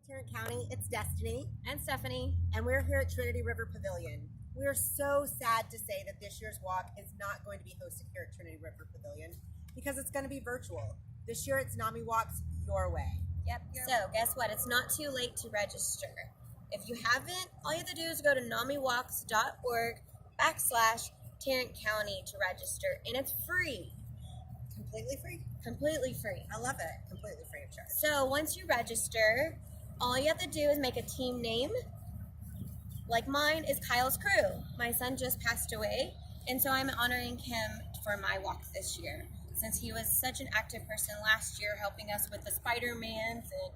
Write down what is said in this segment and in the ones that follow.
Tarrant County, it's Destiny and Stephanie, and we're here at Trinity River Pavilion. We're so sad to say that this year's walk is not going to be hosted here at Trinity River Pavilion because it's going to be virtual. This year it's NAMIWalks Your Way. Yep. So guess what? It's not too late to register. If you haven't, all you have to do is go to NAMIWalks.org/Tarrant County to register, and it's free. Completely free? Completely free. I love it. Completely free of charge. So once you register, all you have to do is make a team name. Like mine is Kyle's Crew. My son just passed away, and so I'm honoring him for my walk this year, since he was such an active person last year, helping us with the Spider-Mans and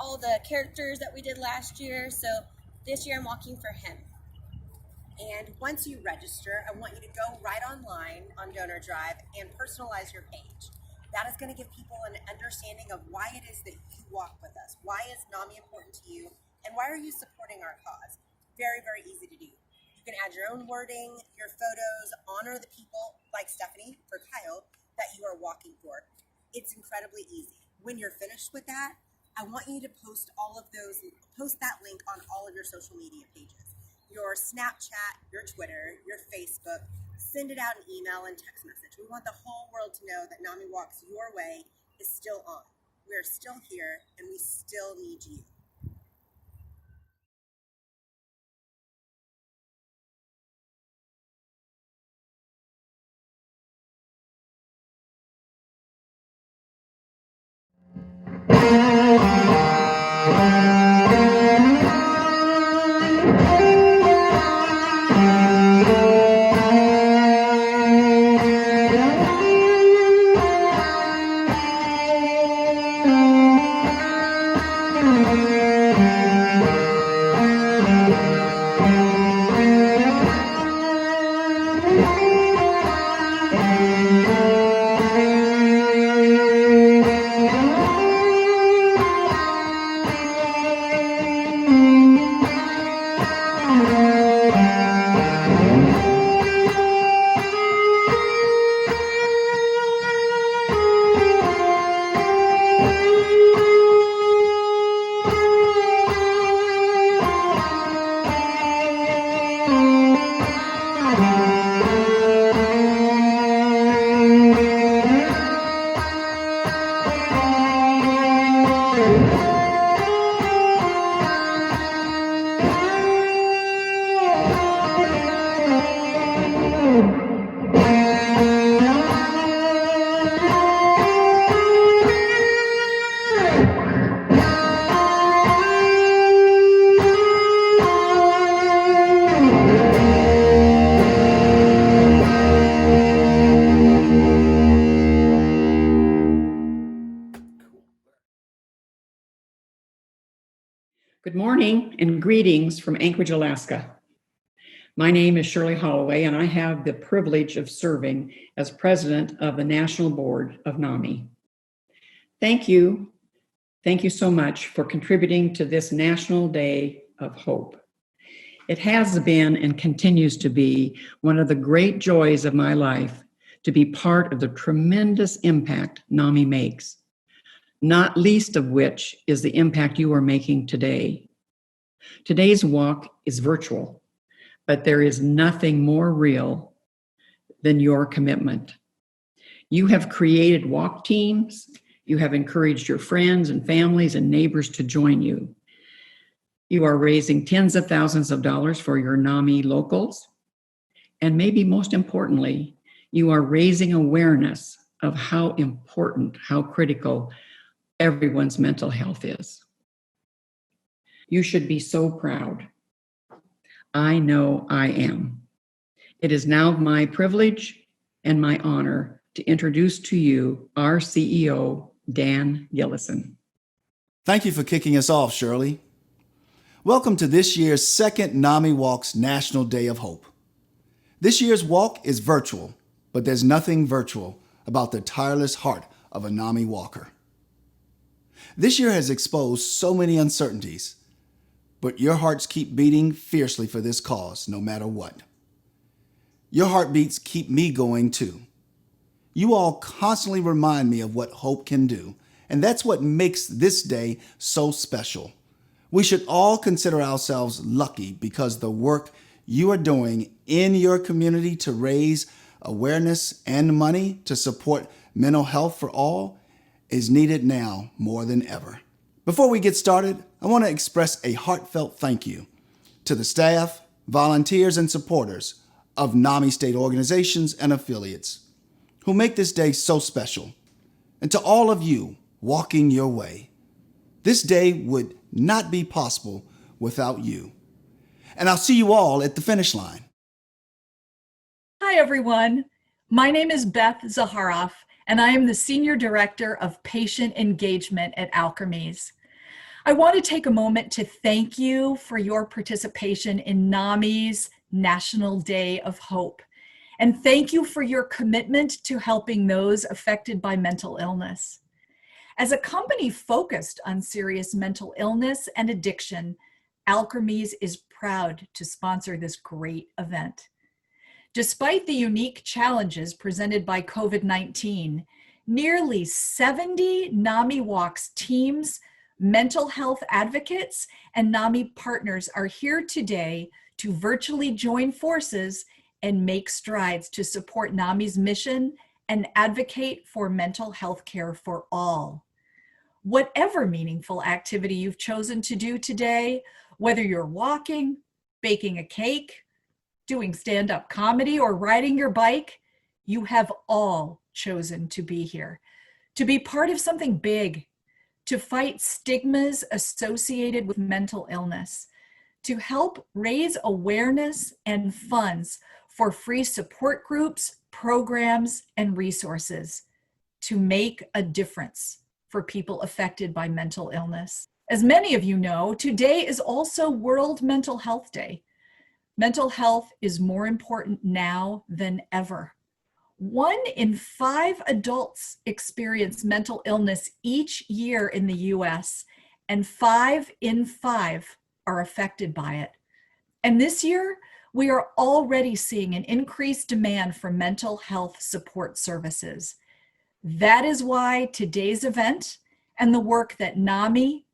all the characters that we did last year. So this year I'm walking for him. And once you register, I want you to go right online on Donor Drive and personalize your page. That is going to give people an understanding of why it is that you walk with us. Why is NAMI important to you? And why are you supporting our cause? Very, very easy to do. You can add your own wording, your photos, honor the people like Stephanie for Kyle that you are walking for. It's incredibly easy. When you're finished with that, I want you to post that link on all of your social media pages. Your Snapchat, your Twitter, your Facebook. Send it out an email and text message. We want the whole world to know that NAMI Walks Your Way is still on. We are still here and we still need you. Good morning and greetings from Anchorage, Alaska. My name is Shirley Holloway, and I have the privilege of serving as president of the National Board of NAMI. Thank you. Thank you so much for contributing to this National Day of Hope. It has been and continues to be one of the great joys of my life to be part of the tremendous impact NAMI makes, not least of which is the impact you are making today. Today's walk is virtual, but there is nothing more real than your commitment. You have created walk teams. You have encouraged your friends and families and neighbors to join you. You are raising tens of thousands of dollars for your NAMI locals. And maybe most importantly, you are raising awareness of how important, how critical everyone's mental health is. You should be so proud. I know I am. It is now my privilege and my honor to introduce to you our CEO, Dan Gillison. Thank you for kicking us off, Shirley. Welcome to this year's second NAMI Walks National Day of Hope. This year's walk is virtual, but there's nothing virtual about the tireless heart of a NAMI walker. This year has exposed so many uncertainties, but your hearts keep beating fiercely for this cause, no matter what. Your heartbeats keep me going too. You all constantly remind me of what hope can do And that's what makes this day so special. We should all consider ourselves lucky because the work you are doing in your community to raise awareness and money to support mental health for all is needed now more than ever. Before we get started, I want to express a heartfelt thank you to the staff, volunteers, and supporters of NAMI state organizations and affiliates who make this day so special, and to all of you walking your way. This day would not be possible without you. And I'll see you all at the finish line. Hi, everyone. My name is Beth Zaharoff, and I am the Senior Director of Patient Engagement at Alkermes. I want to take a moment to thank you for your participation in NAMI's National Day of Hope, and thank you for your commitment to helping those affected by mental illness. As a company focused on serious mental illness and addiction, Alkermes is proud to sponsor this great event. Despite the unique challenges presented by COVID-19, nearly 70 NAMIWalks teams, mental health advocates, and NAMI partners are here today to virtually join forces and make strides to support NAMI's mission and advocate for mental health care for all. Whatever meaningful activity you've chosen to do today, whether you're walking, baking a cake, doing stand-up comedy, or riding your bike, you have all chosen to be here, to be part of something big, to fight stigmas associated with mental illness, to help raise awareness and funds for free support groups, programs, and resources, to make a difference for people affected by mental illness. As many of you know, today is also World Mental Health Day. Mental health is more important now than ever. 1 in 5 adults experience mental illness each year in the US, and 5 in 5 are affected by it. And this year, we are already seeing an increased demand for mental health support services. That is why today's event and the work that NAMI,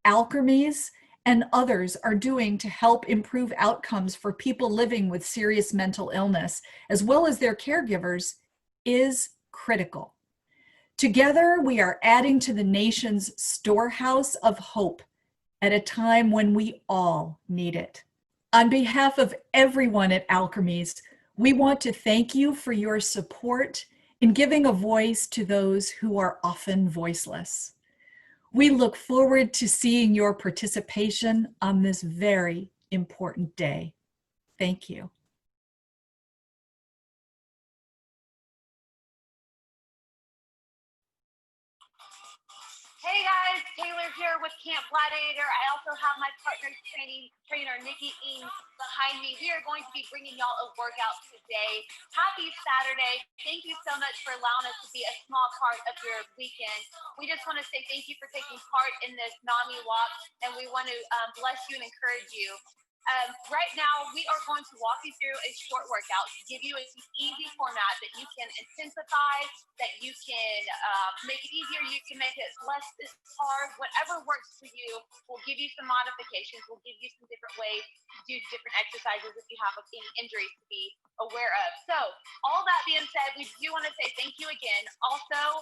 Alkermes, and others are doing to help improve outcomes for people living with serious mental illness, as well as their caregivers, is critical. Together, we are adding to the nation's storehouse of hope at a time when we all need it. On behalf of everyone at Alkermes, we want to thank you for your support in giving a voice to those who are often voiceless. We look forward to seeing your participation on this very important day. Thank you. Hey guys, Taylor here with Camp Gladiator. I also have my partner trainer Nikki Eames behind me. We are going to be bringing y'all a workout today. Happy Saturday. Thank you so much for allowing us to be a small part of your weekend. We just want to say thank you for taking part in this NAMI walk, and we want to bless you and encourage you. Right now, we are going to walk you through a short workout to give you an easy format that you can intensify, that you can make it easier, you can make it less hard, whatever works for you. We'll give you some modifications. We'll give you some different ways to do different exercises if you have any injuries to be aware of. So all that being said, we do want to say thank you again. Also,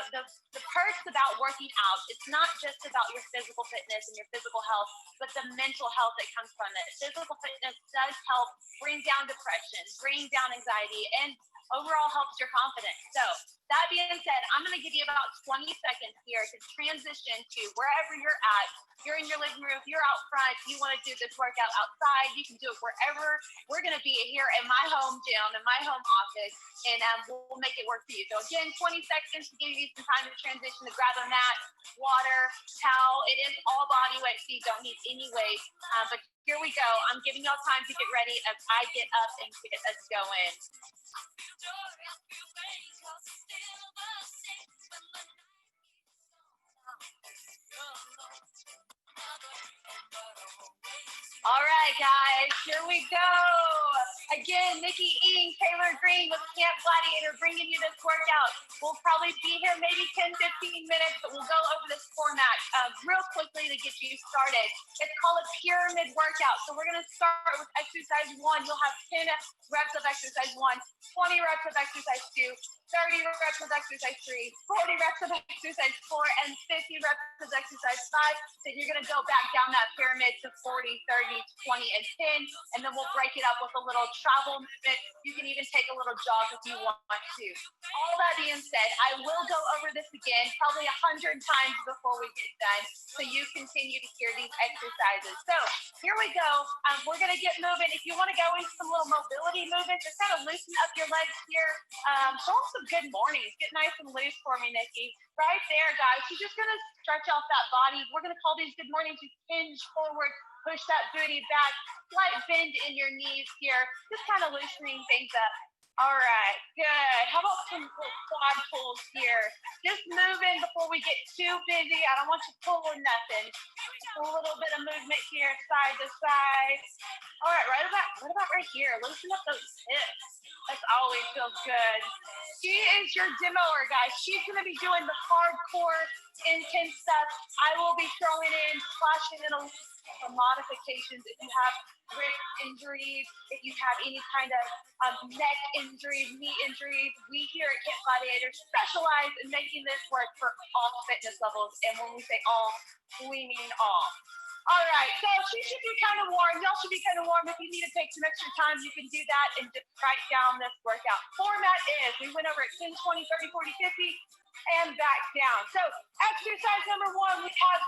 the perks about working out, it's not just about your physical fitness and your physical health, but the mental health that comes from it. Physical fitness does help bring down depression, bring down anxiety, and overall helps your confidence. So that being said, I'm going to give you about 20 seconds here to transition to wherever you're at. You're in your living room, you're out front, you want to do this workout outside, you can do it wherever. We're going to be here in my home gym, in my home office, and we'll make it work for you. So again, 20 seconds to give you some time to transition, to grab a mat, water, towel. It is all body weight, so you don't need any weight. But here we go. I'm giving y'all time to get ready as I get up and get us going. All right, guys, here we go. Again, Nikki Ing, Taylor Green with Camp Gladiator bringing you this workout. We'll probably be here maybe 10, 15 minutes, but we'll go over this format real quickly to get you started. It's called a pyramid workout. So we're going to start with exercise 1. You'll have 10 reps of exercise 1, 20 reps of exercise 2, 30 reps of exercise 3, 40 reps of exercise 4, and 50 reps of exercise 5. Then you're going to go back down that pyramid to 40, 30, 20, and 10. And then we'll break it up with a little travel movement. You can even take a little jog if you want to. All that being said, I will go over this again probably 100 times before we get done, so you continue to hear these exercises. So here we go. We're going to get moving. If you want to go into some little mobility movements, just kind of loosen up your legs here. Show them some good mornings. Get nice and loose for me, Nikki. Right there, guys. You're just going to stretch out that body. We're going to call these good mornings. You hinge forward, push that booty back, slight bend in your knees here. Just kind of loosening things up. All right, good. How about some quad pulls here? Just moving before we get too busy. I don't want you pulling nothing. Just a little bit of movement here, side to side. All right, what about right here? Loosen up those hips. That's always feels good. She is your demoer, guys. She's going to be doing the hardcore, intense stuff. I will be throwing in, flashing in some modifications if you have wrist injuries, if you have any kind of neck injuries, knee injuries. We here at Camp Gladiator specialize in making this work for all fitness levels. And when we say all, we mean all. All right, so she should be kind of warm. Y'all should be kind of warm. If you need to take some extra time, you can do that and just write down this workout. Format is, we went over at 10, 20, 30, 40, 50, and back down. So exercise number 1, we have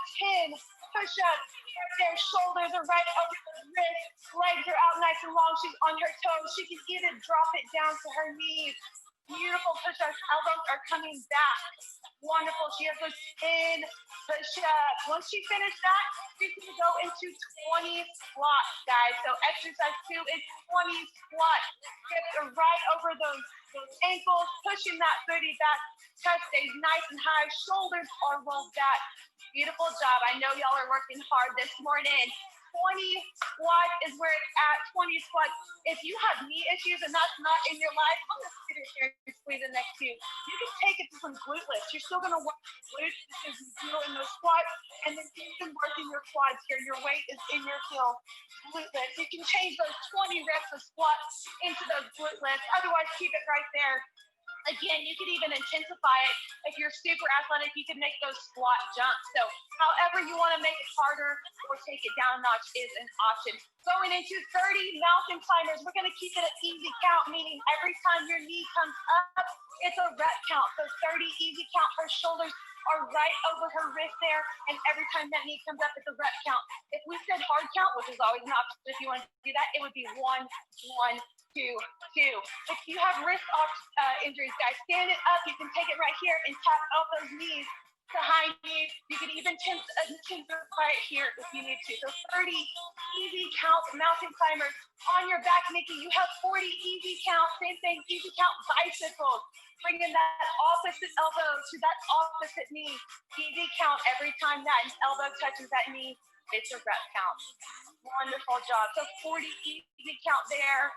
10 push-ups. Their shoulders are right over the wrists. Legs are out nice and long. She's on her toes. She can even drop it down to her knees. Beautiful push-ups. Elbows are coming back. Wonderful. She has those 10 push-ups. Once she finishes that, she's going to go into 20 squats, guys. So exercise 2 is 20 squats. Hips are right over those ankles, pushing that booty back. Chest stays nice and high. Shoulders are rolled back. Beautiful job. I know y'all are working hard this morning. 20 squats is where it's at. 20 squats. If you have knee issues and that's not in your life, I'm going to sit here and squeeze it next to you. You can take it to some glute lifts. You're still going to work glutes because you're doing those squats, and then even working your quads here. Your weight is in your heel. Glute lifts. You can change those 20 reps of squats into those glute lifts. Otherwise, keep it right there. Again, you could even intensify it. If you're super athletic, you can make those squat jumps. So however you want to make it harder or take it down a notch is an option. Going into 30 mountain climbers, we're going to keep it an easy count, meaning every time your knee comes up, it's a rep count. So 30 easy count. Her shoulders are right over her wrist there, and every time that knee comes up, it's a rep count. If we said hard count, which is always an option if you want to do that, it would be 1, 1, 2, 2. If you have wrist injuries, guys, stand it up. You can take it right here and tap out those knees to high knees. You can even right here if you need to. So 30 easy count mountain climbers. On your back, Nikki, you have 40 easy count. Same thing, easy count bicycles. Bringing that opposite elbow to that opposite knee. Easy count every time that elbow touches that knee. It's a rep count. Wonderful job. So 40 easy count there.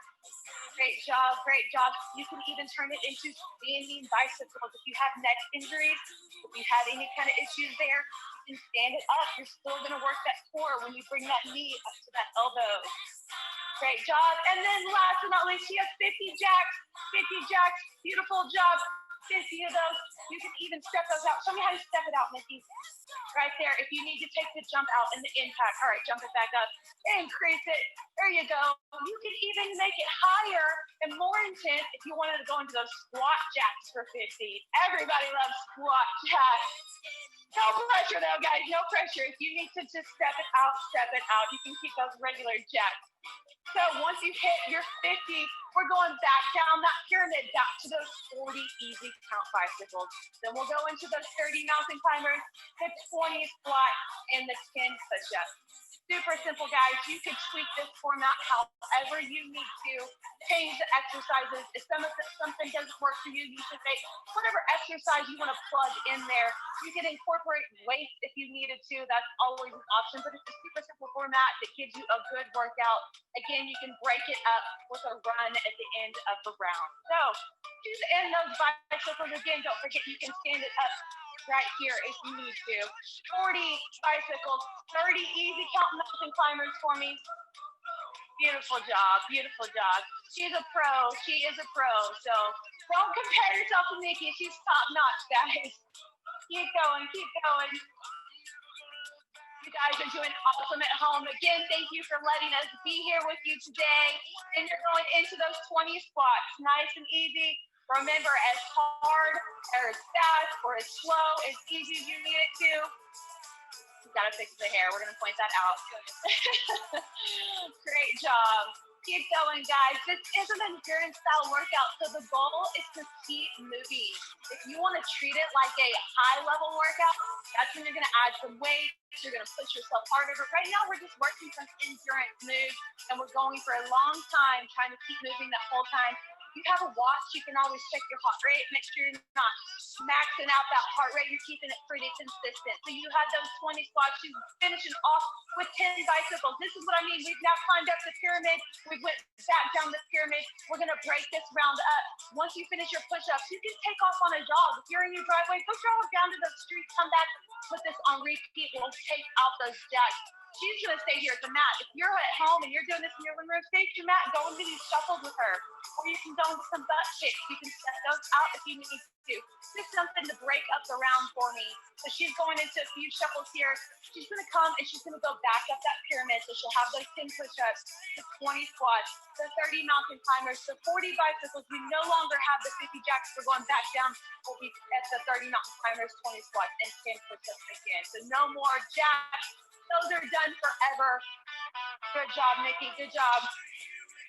Great job, great job. You can even turn it into standing bicycles. If you have neck injuries, if you have any kind of issues there, you can stand it up. You're still going to work that core when you bring that knee up to that elbow. Great job. And then last but not least, she has 50 jacks. 50 jacks. Beautiful job. 50 of those. You can even step those out. Show me how you step it out, Nikki. Right there. If you need to take the jump out and the impact. All right, jump it back up. Increase it. There you go. You can even make it higher and more intense if you wanted to go into those squat jacks for 50. Everybody loves squat jacks. No pressure though, guys. No pressure. If you need to just step it out, step it out. You can keep those regular jacks. So once you hit your 50, we're going back down that pyramid, back to those 40 easy count bicycles. Then we'll go into those 30 mountain climbers, the 20 squat, and the 10 push-ups. Super simple, guys. You can tweak this format however you need to. Change the exercises. If something doesn't work for you, you should make whatever exercise you want to plug in there. You can incorporate weights if you needed to. That's always an option, but it's a super simple format that gives you a good workout. Again, you can break it up with a run at the end of the round. So choose in those bicycles. Again, don't forget you can stand it up right here if you need to. 40 bicycles, 30 easy count mountain climbers for me. Beautiful job, beautiful job. She's a pro, she is a pro. So don't compare yourself to Nikki. She's top notch, guys. Keep going, keep going. You guys are doing awesome at home. Again, thank you for letting us be here with you today. And you're going into those 20 squats, nice and easy. Remember, as hard or as fast or as slow, as easy as you need it to. You gotta fix the hair. We're gonna point that out. Great job. Keep going, guys. This is an endurance style workout, so the goal is to keep moving. If you want to treat it like a high level workout, that's when you're gonna add some weight. You're gonna push yourself harder. But right now, we're just working some endurance moves, and we're going for a long time, trying to keep moving that whole time. You have a watch, you can always check your heart rate, make sure you're not maxing out that heart rate, you're keeping it pretty consistent. So you had those 20 squats, you're finishing off with 10 bicycles. This is what I mean. We've now climbed up the pyramid, we went back down the pyramid. We're gonna break this round up. Once you finish your push-ups, you can take off on a jog. If you're in your driveway, go jog down to the street, come back, put this on repeat. We'll take out those jacks. She's gonna stay here at the mat. If you're at home and you're doing this in your living room, stay at your mat, go into these shuffles with her. Or you can go into some butt kicks. You can set those out if you need to. Just something to break up the round for me. So she's going into a few shuffles here. She's gonna come and she's gonna go back up that pyramid. So she'll have those 10 push-ups, the 20 squats, the 30 mountain climbers, the 40 bicycles. We no longer have the 50 jacks. We're going back down. We'll be at the 30 mountain climbers, 20 squats, and 10 push-ups again. So no more jacks. Those are done forever. Good job, Nikki. Good job.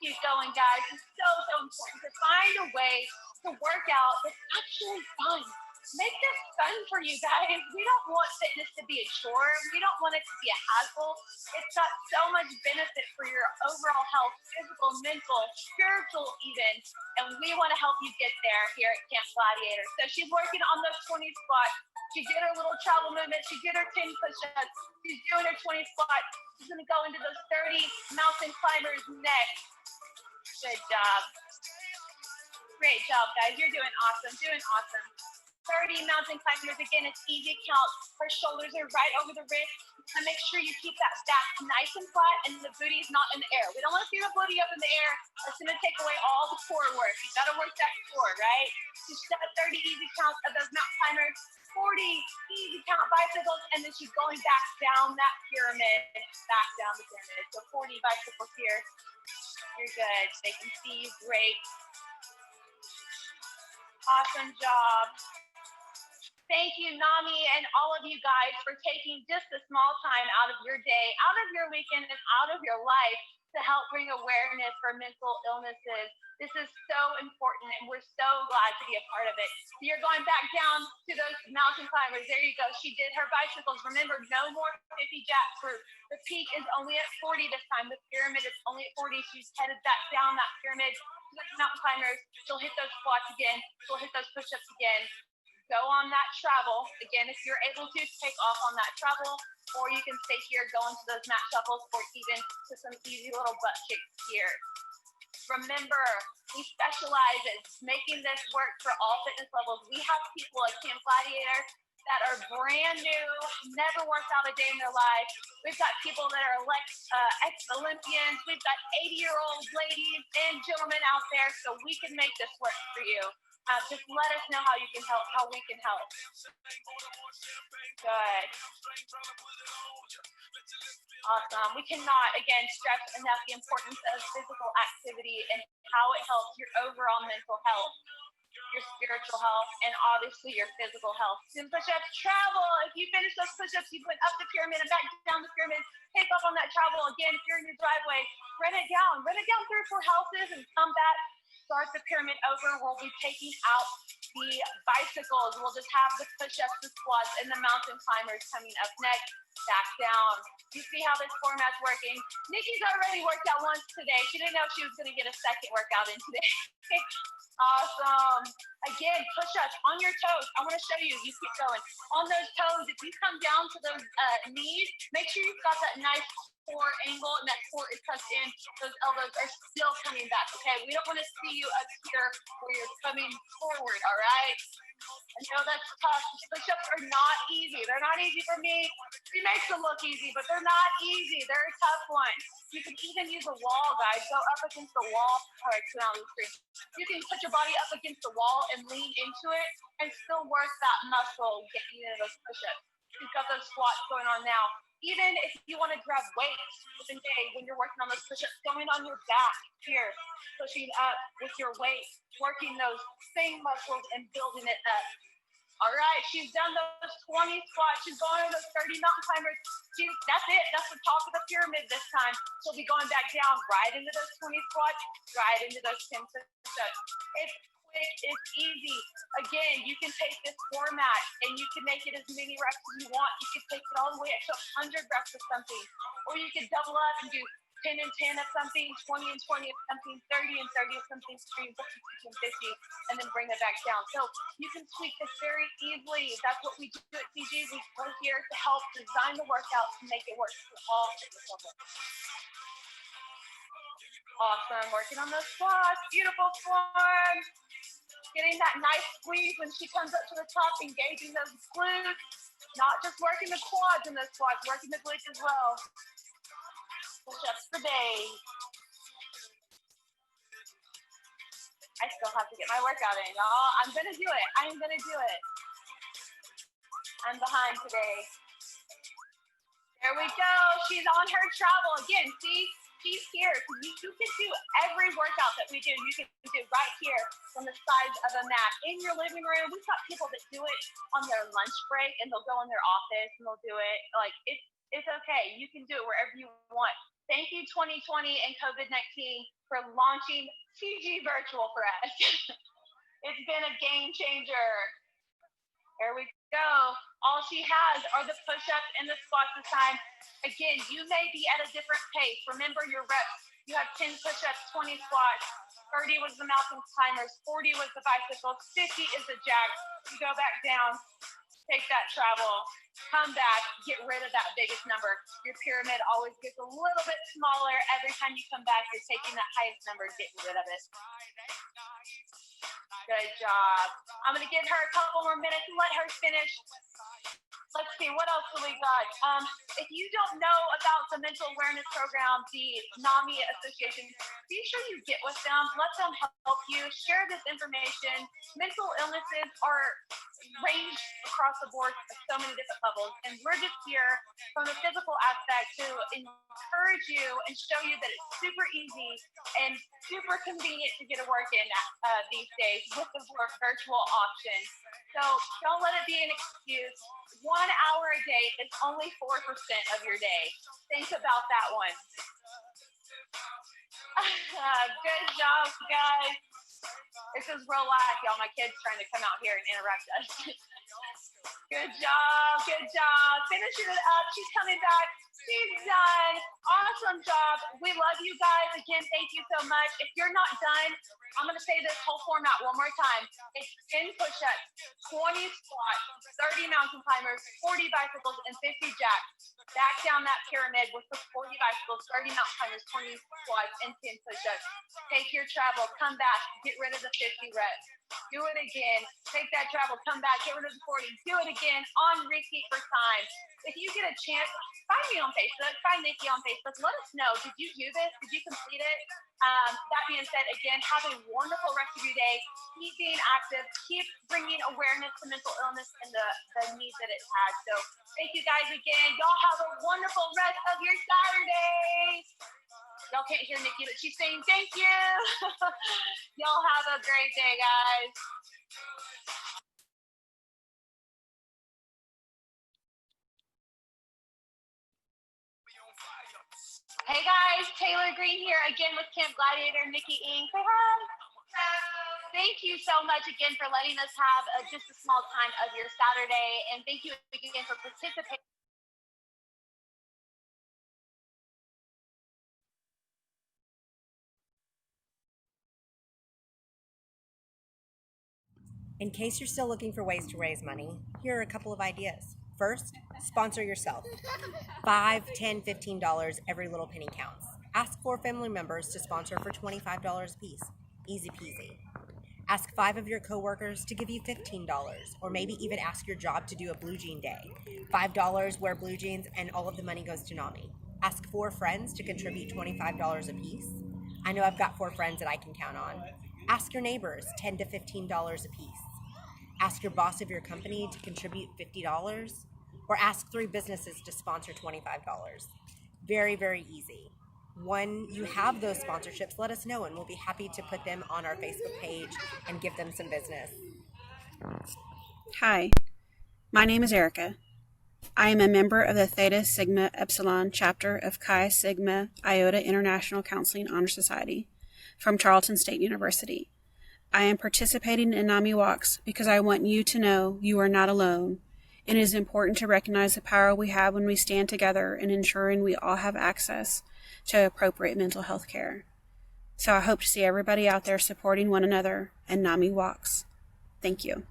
Keep going, guys. It's so important to find a way to work out that's actually fun. Make this fun for you guys. We don't want fitness to be a chore. We don't want it to be a hassle. It's got so much benefit for your overall health, physical, mental, spiritual even. And we want to help you get there here at Camp Gladiator. So she's working on those 20 squats. She did her little travel movement. She did her 10 push-ups. She's doing her 20 squats. She's going to go into those 30 mountain climbers next. Good job. Great job, guys. You're doing awesome. Doing awesome. 30 mountain climbers. Again, it's easy count. Her shoulders are right over the wrist. And make sure you keep that back nice and flat and the booty is not in the air. We don't want to see the booty up in the air. That's going to take away all the core work. You got to work that core, right? She's got 30 easy counts of those mountain climbers, 40 easy count bicycles, and then she's going back down that pyramid, back down the pyramid. So 40 bicycles here. You're good. They can see you great. Awesome job. Thank you, NAMI, and all of you guys for taking just a small time out of your day, out of your weekend, and out of your life to help bring awareness for mental illnesses. This is so important, and we're so glad to be a part of it. So you're going back down to those mountain climbers. There you go. She did her bicycles. Remember, no more 50 jacks group. The peak is only at 40 this time. The pyramid is only at 40. She's headed back down that pyramid to those mountain climbers. She'll hit those squats again. She'll hit those push-ups again. Go on that travel. Again, if you're able to, take off on that travel, or you can stay here, go into those mat shuffles, or even to some easy little butt kicks here. Remember, we specialize in making this work for all fitness levels. We have people at Camp Gladiator that are brand new, never worked out a day in their life. We've got people that are ex-Olympians. We've got 80-year-old ladies and gentlemen out there, so we can make this work for you. Just let us know how you can help, how we can help. Good. Awesome. We cannot, again, stress enough the importance of physical activity and how it helps your overall mental health, your spiritual health, and obviously your physical health. Some push-ups, travel. If you finish those push-ups, you went up the pyramid and back down the pyramid. Take off on that travel. Again, if you're in your driveway, run it down. Run it down 3 or 4 houses and come back. Start the pyramid over. We'll be taking out The bicycles, we'll just have the push-ups, the squats, and the mountain climbers coming up next. Back down. You see how this format's working? Nikki's already worked out once today. She didn't know she was going to get a second workout in today. Awesome. Again, push-ups on your toes. I want to show you. You keep going. On those toes, if you come down to those knees, make sure you've got that nice core angle and that core is tucked in. Those elbows are still coming back, okay? We don't want to see you up here where you're coming forward, all right? I know that's tough. Push-ups are not easy. They're not easy for me. She makes them look easy, but they're not easy. They're a tough one. You can even use a wall, guys. Go up against the wall. All right, turn on the screen. You can put your body up against the wall and lean into it and still work that muscle getting into those push-ups. You've got those squats going on now. Even if you want to grab weights within the day when you're working on those push-ups, going on your back here, pushing up with your weight, working those same muscles and building it up. All right, she's done those 20 squats. She's going to those 30 mountain climbers. That's it. That's the top of the pyramid this time. She'll be going back down right into those 20 squats, right into those 10 push-ups. It's quick, it's easy. Again, you can take this format and you can make it as many reps as you want. You can take it all the way up to 100 reps of something, or you can double up and do 10 and 10 of something, 20 and 20 of something, 30 and 30 of something, 50 and 50, and then bring it back down. So you can tweak this very easily. That's what we do at CG. We're here to help design the workout to make it work for all fitness levels. Awesome, working on those squats, beautiful form. Getting that nice squeeze when she comes up to the top, engaging those glutes. Not just working the quads in those squats, working the glutes as well. Push-ups for days. I still have to get my workout in, y'all. I'm gonna do it. I'm gonna do it. I'm behind today. There we go. She's on her travel. Again, see? She's here. You can do every workout that we do. You can do right here from the sides of a mat in your living room. We've got people that do it on their lunch break and they'll go in their office and they'll do it. Like it's okay. You can do it wherever you want. Thank you 2020 and COVID-19 for launching CG virtual for us. It's been a game changer. There we go. All she has are the push-ups and the squats this time. Again, you may be at a different pace. Remember your reps. You have 10 push-ups, 20 squats. 30 was the mountain climbers. 40 was the bicycle. 50 is the jack. You go back down, take that travel, come back, get rid of that biggest number. Your pyramid always gets a little bit smaller. Every time you come back, you're taking that highest number and getting rid of it. Good job. I'm going to give her a couple more minutes and let her finish. Let's see, what else do we got? If you don't know about the mental awareness program, the NAMI Association, be sure you get with them. Let them help you. Share this information. Mental illnesses are ranged across the board at so many different levels. And we're just here from the physical aspect to encourage you and show you that it's super easy and super convenient to get a work in these days with the virtual option. So don't let it be an excuse. 1 hour a day is only 4% of your day. Think about that one. Good job, guys. This is real life, y'all. My kid's trying to come out here and interrupt us. Good job, good job. Finishing it up. She's coming back. She's done. Awesome job. We love you guys. Again, thank you so much. If you're not done, I'm going to say this whole format one more time. It's 10 push-ups, 20 squats, 30 mountain climbers, 40 bicycles, and 50 jacks. Back down that pyramid with the 40 bicycles, 30 mountain climbers, 20 squats, and 10 push-ups. Take your travel, come back, get rid of the 50 reps. Do it again. Take that travel, come back, get rid of the 40. Do it again on repeat for time. If you get a chance, find me on Facebook, find Nikki on Facebook. Let us know. Did you do this? Did you complete it? That being said, again, have a wonderful rest of your day. Keep being active. Keep bringing awareness to mental illness and the needs that it has. So thank you guys again. Y'all have a wonderful rest of your Saturday. Y'all can't hear Nikki, but she's saying thank you. Y'all have a great day, guys. Hey guys, Taylor Green here again with Camp Gladiator, Nikki Ing. Say hi. Hello. thank you so much again for letting us have just a small time of your Saturday. And thank you again for participating. In case you're still looking for ways to raise money, here are a couple of ideas. First, sponsor yourself. $5, $10, $15, every little penny counts. Ask 4 family members to sponsor for $25 a piece. Easy peasy. Ask 5 of your coworkers to give you $15, or maybe even ask your job to do a blue jean day. $5, wear blue jeans, and all of the money goes to NAMI. Ask 4 friends to contribute $25 a piece. I know I've got 4 friends that I can count on. Ask your neighbors, $10 to $15 a piece. Ask your boss of your company to contribute $50, or ask 3 businesses to sponsor $25. Very, very easy. When you have those sponsorships, let us know and we'll be happy to put them on our Facebook page and give them some business. Hi, my name is Erica. I am a member of the Theta Sigma Epsilon chapter of Chi Sigma Iota International Counseling Honor Society from Charleston State University. I am participating in NAMIWalks because I want you to know you are not alone. It is important to recognize the power we have when we stand together in ensuring we all have access to appropriate mental health care. So I hope to see everybody out there supporting one another and NAMIWalks. Thank you.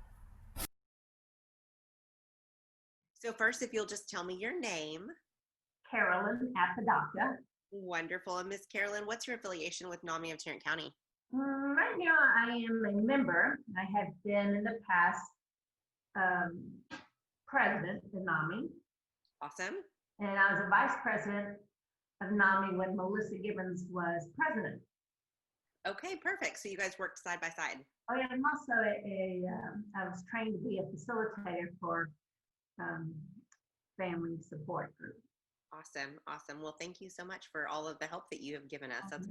So first, if you'll just tell me your name. Carolyn Apodaca. Wonderful. And Miss Carolyn, what's your affiliation with NAMI of Tarrant County? Right now, I am a member. I have been in the past president of NAMI, Awesome. and I was a vice president of NAMI when Melissa Gibbons was president. Okay, perfect. So you guys worked side by side. Oh yeah, I'm also I was trained to be a facilitator for family support group. Awesome. Awesome. Well, thank you so much for all of the help that you have given us. That's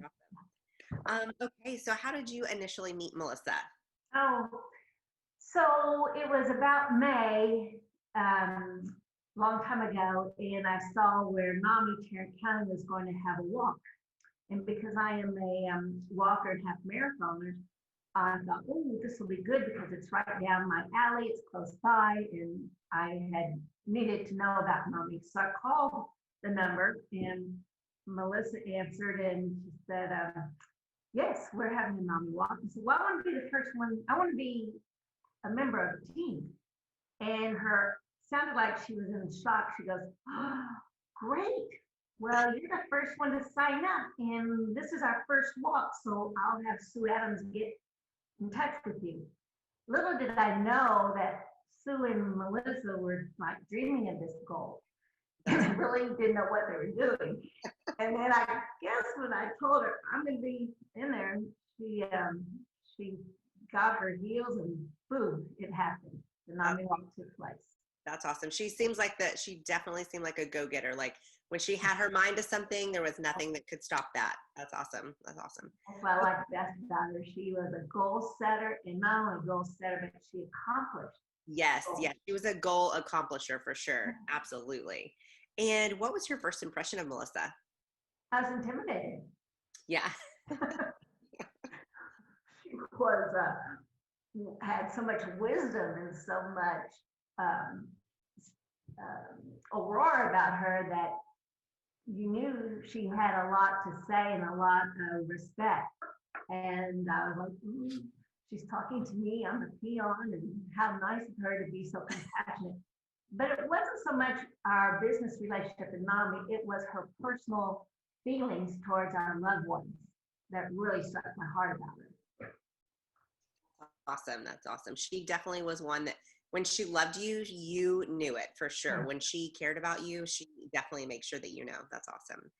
awesome. Okay, so how did you initially meet Melissa? Oh, so it was about May, long time ago, and I saw where NAMI Tarrant County was going to have a walk. And because I am a walker and half marathoner, I thought, oh, this will be good because it's right down my alley, it's close by, and I had needed to know about NAMI. So I called the number, and Melissa answered, and she said, yes, we're having a NAMI walk. I said, well, I want to be the first one. I want to be a member of the team. And her sounded like she was in shock. She goes, oh, great. Well, you're the first one to sign up. And this is our first walk. So I'll have Sue Adams get in touch with you. Little did I know that Sue and Melissa were like dreaming of this goal. And really didn't know what they were doing. And then I guess when I told her I'm going to be in there, she got her heels and boom, it happened. The NAMI walk took place. That's awesome. She seems like that. She definitely seemed like a go-getter. Like when she had her mind to something, there was nothing that could stop that. That's awesome. That's awesome. That's what I like best about her. She was a goal setter, and not only a goal setter, but she accomplished. Yes. Yes. She was a goal accomplisher for sure. Absolutely. And what was your first impression of Melissa? I was intimidated. Yeah. She was had so much wisdom and so much aurora about her that you knew she had a lot to say and a lot of respect. And I was like, she's talking to me, I'm a peon, and how nice of her to be so compassionate. But it wasn't so much our business relationship in NAMI, it was her personal feelings towards our loved ones that really struck my heart about her. Awesome. That's awesome. She definitely was one that when she loved you, you knew it for sure. When she cared about you, she definitely makes sure that you know. That's awesome.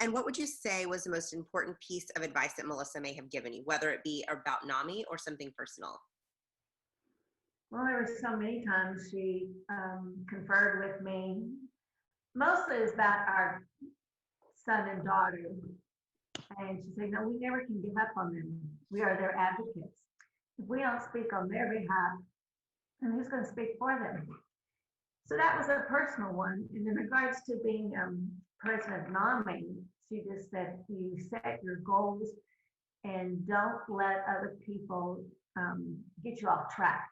And what would you say was the most important piece of advice that Melissa may have given you, whether it be about NAMI or something personal? Well, there were so many times she conferred with me. Mostly it's about our son and daughter. And she said, no, we never can give up on them. We are their advocates. If we don't speak on their behalf, then who's going to speak for them? So that was a personal one. And in regards to being president of NAMI, she just said, you set your goals and don't let other people get you off track.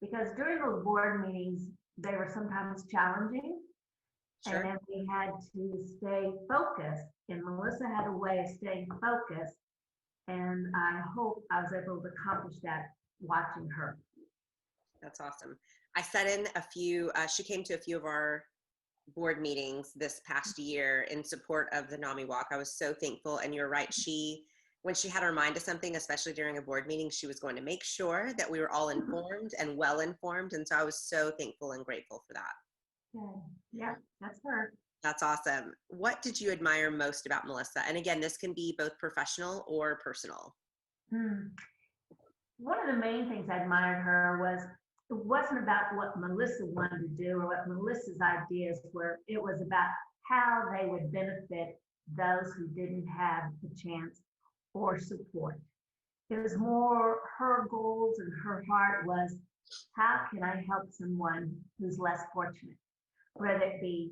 Because during those board meetings, they were sometimes challenging, Sure. and then we had to stay focused. And Melissa had a way of staying focused, and I hope I was able to accomplish that watching her. That's awesome. I sat in a few, she came to a few of our board meetings this past year in support of the NAMI walk. I was so thankful. And you're right. When she had her mind to something, especially during a board meeting, she was going to make sure that we were all informed and well informed. And so I was so thankful and grateful for that. Yeah, that's her. That's awesome. What did you admire most about Melissa? And again, this can be both professional or personal. One of the main things I admired her was it wasn't about what Melissa wanted to do or what Melissa's ideas were. It was about how they would benefit those who didn't have the chance or support. It was more her goals, and her heart was, how can I help someone who's less fortunate, whether it be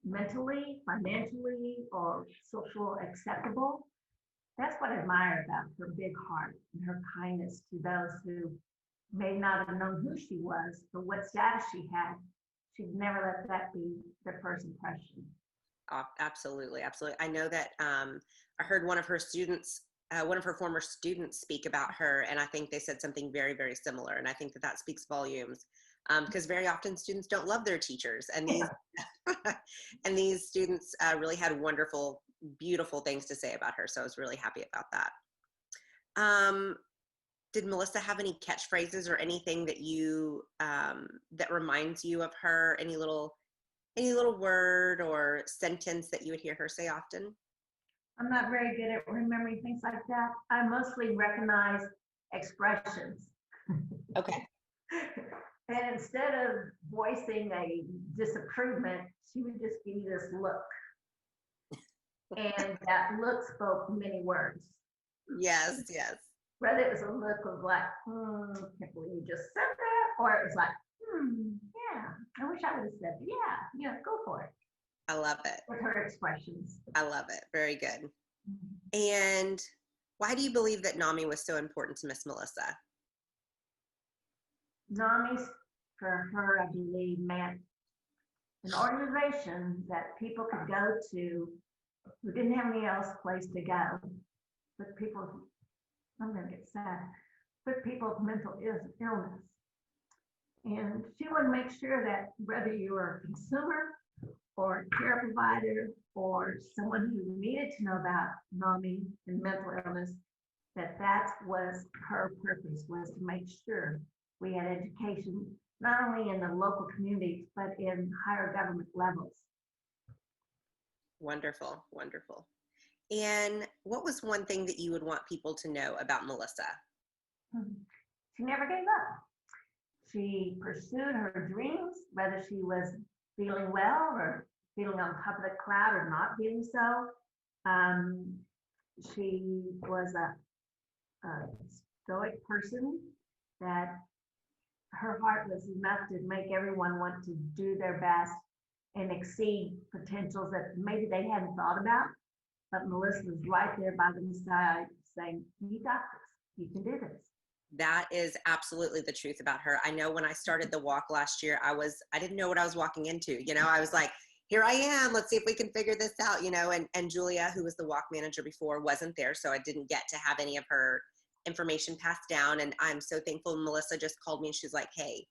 mentally, financially, or social acceptable. That's what I admire about her big heart and her kindness to those who may not have known who she was or what status she had. She'd never let that be their first impression. Absolutely, absolutely. I know that I heard one of her former students speak about her, and I think they said something very, very similar. And I think that speaks volumes, because very often students don't love their teachers, and these and these students really had wonderful, beautiful things to say about her. So I was really happy about that. Did Melissa have any catchphrases or anything that you that reminds you of her? Any little word or sentence that you would hear her say often? I'm not very good at remembering things like that. I mostly recognize expressions. Okay. And instead of voicing a disapproval, she would just give you this look. And that look spoke many words. Yes, yes. Whether it was a look of like, I can't believe you just said that, or it was like, yeah, I wish I would have said, yeah, go for it. I love it. With her expressions. I love it. Very good. And why do you believe that NAMI was so important to Miss Melissa? NAMI, for her, I believe, meant an organization that people could go to who didn't have any else place to go. But people, I'm going to get sad, but people with mental illness. And she would make sure that whether you were a consumer or a care provider or someone who needed to know about NAMI and mental illness, that was her purpose, was to make sure we had education, not only in the local communities, but in higher government levels. Wonderful, wonderful. And what was one thing that you would want people to know about Melissa? She never gave up. She pursued her dreams, whether she was feeling well or feeling on top of the cloud or not feeling so. She was a stoic person that her heart was enough to make everyone want to do their best and exceed potentials that maybe they hadn't thought about. But Melissa was right there by their side saying, you got this, you can do this. That is absolutely the truth about her. I know when I started the walk last year, I didn't know what I was walking into. I was like, here I am, let's see if we can figure this out, and Julia, who was the walk manager before, wasn't there. So I didn't get to have any of her information passed down. And I'm so thankful. Melissa just called me and she's like, hey,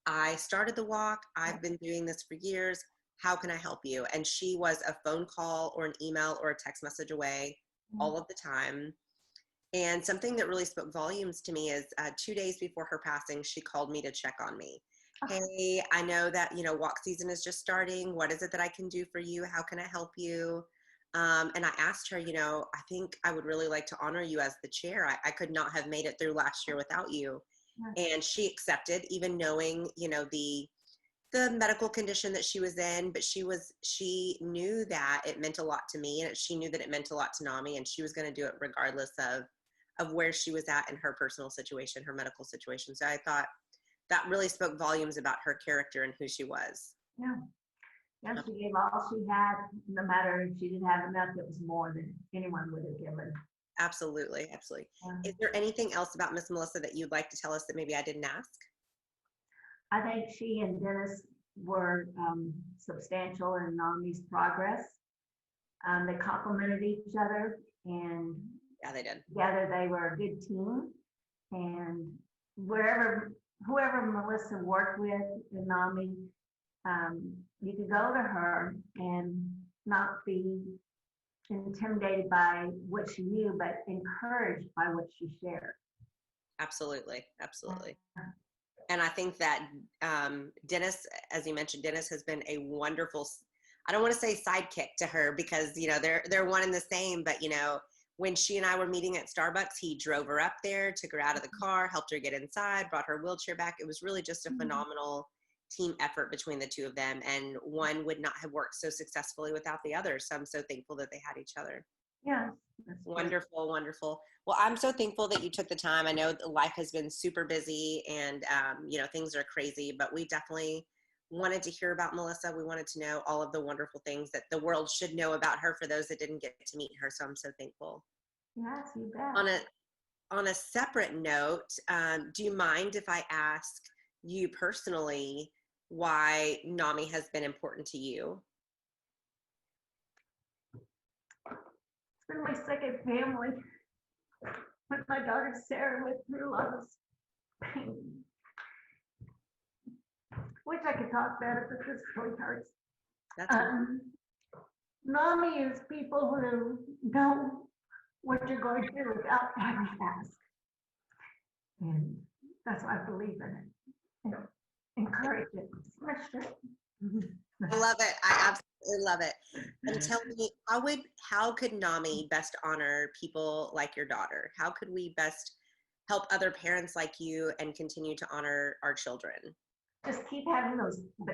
I started the walk. I've been doing this for years. How can I help you? And she was a phone call or an email or a text message away all of the time. And something that really spoke volumes to me is 2 days before her passing, she called me to check on me. Hey, I know that, walk season is just starting. What is it that I can do for you? How can I help you? And I asked her, I think I would really like to honor you as the chair. I could not have made it through last year without you. And she accepted, even knowing, the medical condition that she was in, but she knew that it meant a lot to me, and she knew that it meant a lot to NAMI, and she was going to do it regardless of where she was at in her personal situation, her medical situation. So I thought that really spoke volumes about her character and who she was. Yeah, she gave all she had, no matter if she didn't have enough, it was more than anyone would have given. Absolutely. Absolutely. Um, Is there anything else about Miss Melissa that you'd like to tell us that maybe I didn't ask? I think she and Dennis were substantial in NAMI's progress. They complemented each other, and Yeah, they did. together they were a good team. And whoever Melissa worked with in NAMI, you could go to her and not be intimidated by what she knew, but encouraged by what she shared. Absolutely. Absolutely. And I think that Dennis, as you mentioned, Dennis has been a wonderful, I don't want to say sidekick to her because, you know, they're one and the same, but, you know, when she and I were meeting at Starbucks, he drove her up there, took her out of the car, helped her get inside, brought her wheelchair back. It was really just a phenomenal team effort between the two of them. And one would not have worked so successfully without the other. So I'm so thankful that they had each other. Yeah. That's good. Wonderful, wonderful. Well, I'm so thankful that you took the time. I know life has been super busy and, you know, things are crazy, but we definitely wanted to hear about Melissa. We wanted to know all of the wonderful things that the world should know about her for those that didn't get to meet her. So I'm so thankful. Yes, you bet. On a separate note, do you mind if I ask you personally why NAMI has been important to you? It's been my second family. When my daughter Sarah went through a lot of pain, which I could talk about it, but this really hurts. That's NAMI is people who know what you're going through without having to ask. And that's why I believe in it. You know, encourage it. I love it. I absolutely love it. And tell me, how could NAMI best honor people like your daughter? How could we best help other parents like you and continue to honor our children? Just keep having the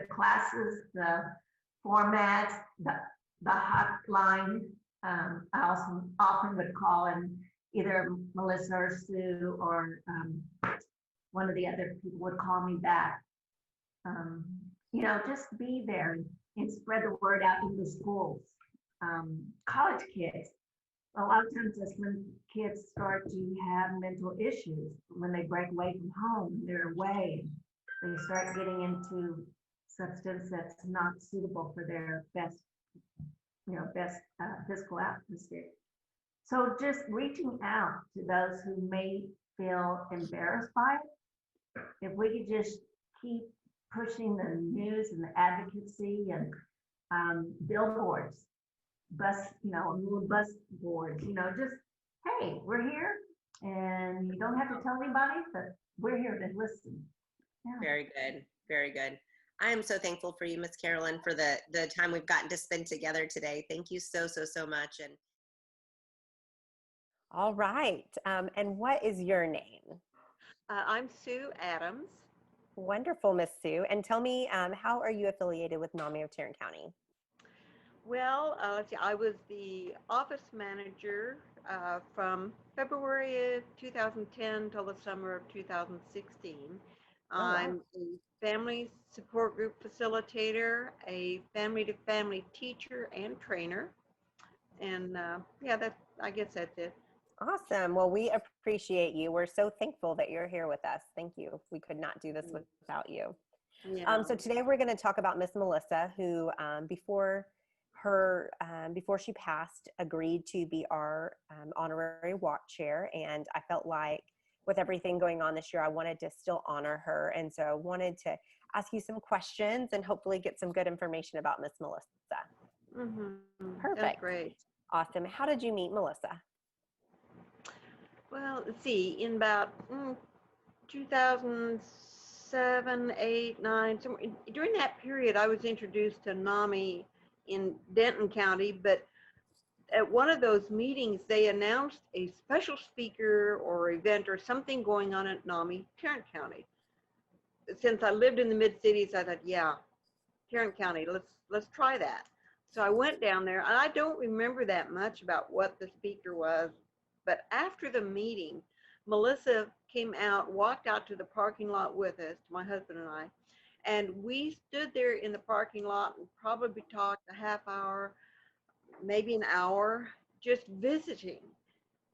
classes, the formats, the hotline. I also often would call in either Melissa or Sue or one of the other people would call me back. You know, just be there and spread the word out in the schools. College kids, a lot of times that's when kids start to have mental issues, when they break away from home, they're away, they start getting into substance that's not suitable for their best physical atmosphere. So just reaching out to those who may feel embarrassed by it. If we could just keep pushing the news and the advocacy and billboards, little bus boards, just, hey, we're here and you don't have to tell anybody, but we're here to listen. Yeah. Very good. Very good. I am so thankful for you, Miss Carolyn, for the time we've gotten to spend together today. Thank you so, so, so much. And all right. And what is your name? I'm Sue Adams. Wonderful, Miss Sue. And tell me, how are you affiliated with NAMI of Tarrant County? Well, I was the office manager from February of 2010 till the summer of 2016. Oh, wow. I'm a family support group facilitator, a family-to-family teacher and trainer. And I guess that's it. Awesome. Well, we appreciate you. We're so thankful that you're here with us. Thank you. We could not do this without you. Yeah. So today we're going to talk about Miss Melissa, who before she passed, agreed to be our honorary walk chair. And I felt like with everything going on this year, I wanted to still honor her. And so I wanted to ask you some questions and hopefully get some good information about Miss Melissa. Mm-hmm. Perfect. That's great. Awesome. How did you meet Melissa? Well, let's see, in about 2007, 8, 9, somewhere, during that period, I was introduced to NAMI in Denton County, but at one of those meetings, they announced a special speaker or event or something going on at NAMI, Tarrant County. Since I lived in the mid-cities, I thought, yeah, Tarrant County, let's try that. So I went down there, and I don't remember that much about what the speaker was. But after the meeting, Melissa came out, walked out to the parking lot with us, my husband and I, and we stood there in the parking lot and probably talked a half hour, maybe an hour, just visiting.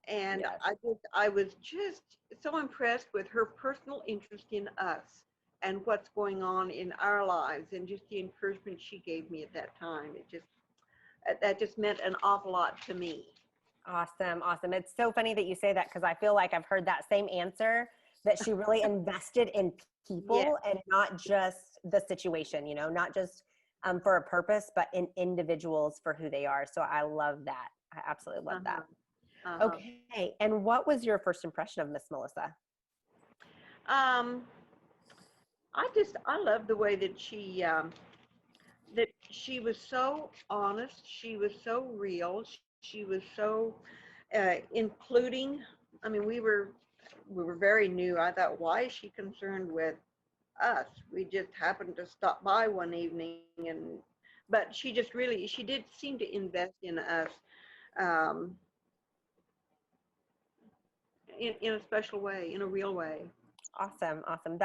And Yes. I was just so impressed with her personal interest in us and what's going on in our lives, and just the encouragement she gave me at that time. That just meant an awful lot to me. Awesome. Awesome. It's so funny that you say that, because I feel like I've heard that same answer, that she really invested in people and not just the situation, you know, not just for a purpose, but in individuals for who they are. So I love that. I absolutely love that. Okay. And what was your first impression of Miss Melissa? Um, I love the way that she was so honest. She was so real. She was so including. I mean, we were very new. I thought, why is she concerned with us? We just happened to stop by one evening, but she did seem to invest in us um, in a special way, in a real way. Awesome. Awesome.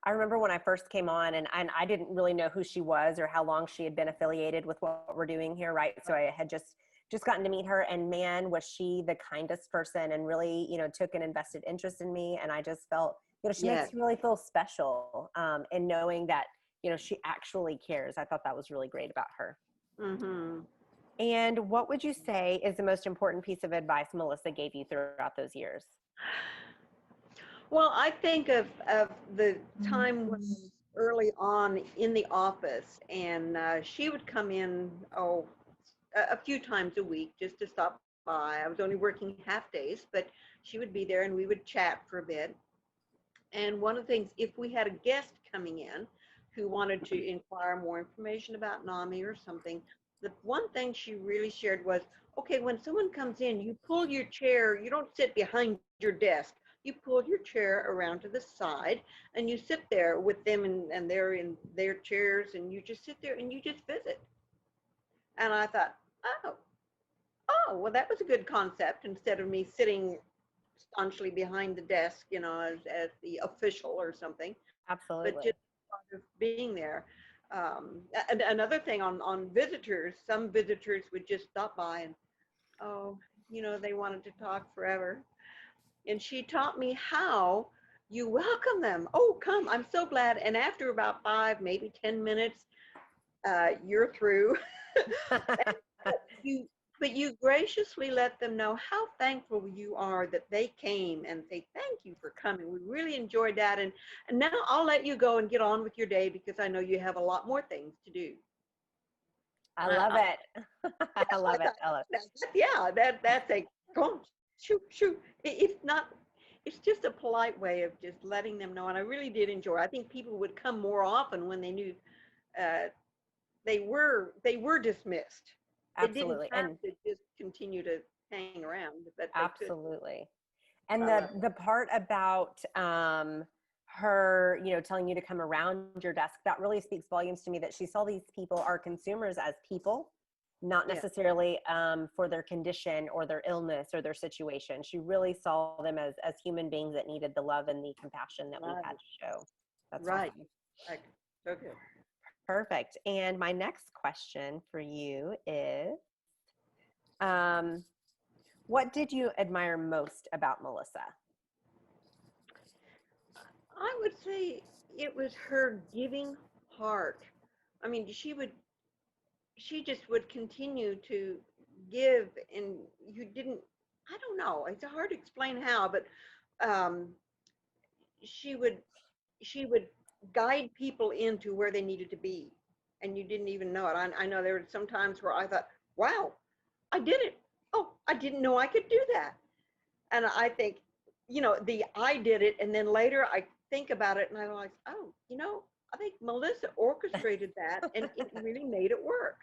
I remember when I first came on, and I didn't really know who she was or how long she had been affiliated with what we're doing here. Right. So I had just gotten to meet her, and man, was she the kindest person, and really, you know, took an invested interest in me. And I just felt, you know, she makes me really feel special in knowing that, you know, she actually cares. I thought that was really great about her. Mm-hmm. And what would you say is the most important piece of advice Melissa gave you throughout those years? Well, I think of the time when I was early on in the office, and she would come in, a few times a week just to stop by. I was only working half days, but she would be there and we would chat for a bit. And one of the things, if we had a guest coming in who wanted to inquire more information about NAMI or something, the one thing she really shared was, okay, when someone comes in, you pull your chair, you don't sit behind your desk. You pull your chair around to the side and you sit there with them, and they're in their chairs, and you just sit there and you just visit. And I thought, well, that was a good concept, instead of me sitting staunchly behind the desk, you know, as the official or something. Absolutely. But just part of being there. And another thing on visitors, some visitors would just stop by and, you know, they wanted to talk forever. And she taught me how you welcome them. Oh, come, I'm so glad. And after about 5, maybe 10 minutes, you're through. But you graciously let them know how thankful you are that they came, and say, thank you for coming. We really enjoyed that. And now I'll let you go and get on with your day, because I know you have a lot more things to do. I love it. I love it. I love it. Yeah, that's a, shoot. It's not, it's just a polite way of just letting them know. And I really did enjoy it. I think people would come more often when they knew they were dismissed. Absolutely. They didn't have to just continue to hang around, but they absolutely. And the part about her, you know, telling you to come around your desk, that really speaks volumes to me, that she saw these people, our consumers, as people, not necessarily for their condition or their illness or their situation. She really saw them as human beings that needed the love and the compassion that we had to show. That's right. awesome. Right. So good. Perfect. And my next question for you is, what did you admire most about Melissa? I would say it was her giving heart. I mean, she just would continue to give, and I don't know, it's hard to explain how, but she would guide people into where they needed to be, and you didn't even know it. I know there were some times where I thought, wow, I did it. Oh, I didn't know I could do that. And I think, you know, I did it, and then later I think about it and I was like, oh, you know, I think Melissa orchestrated that and it really made it work.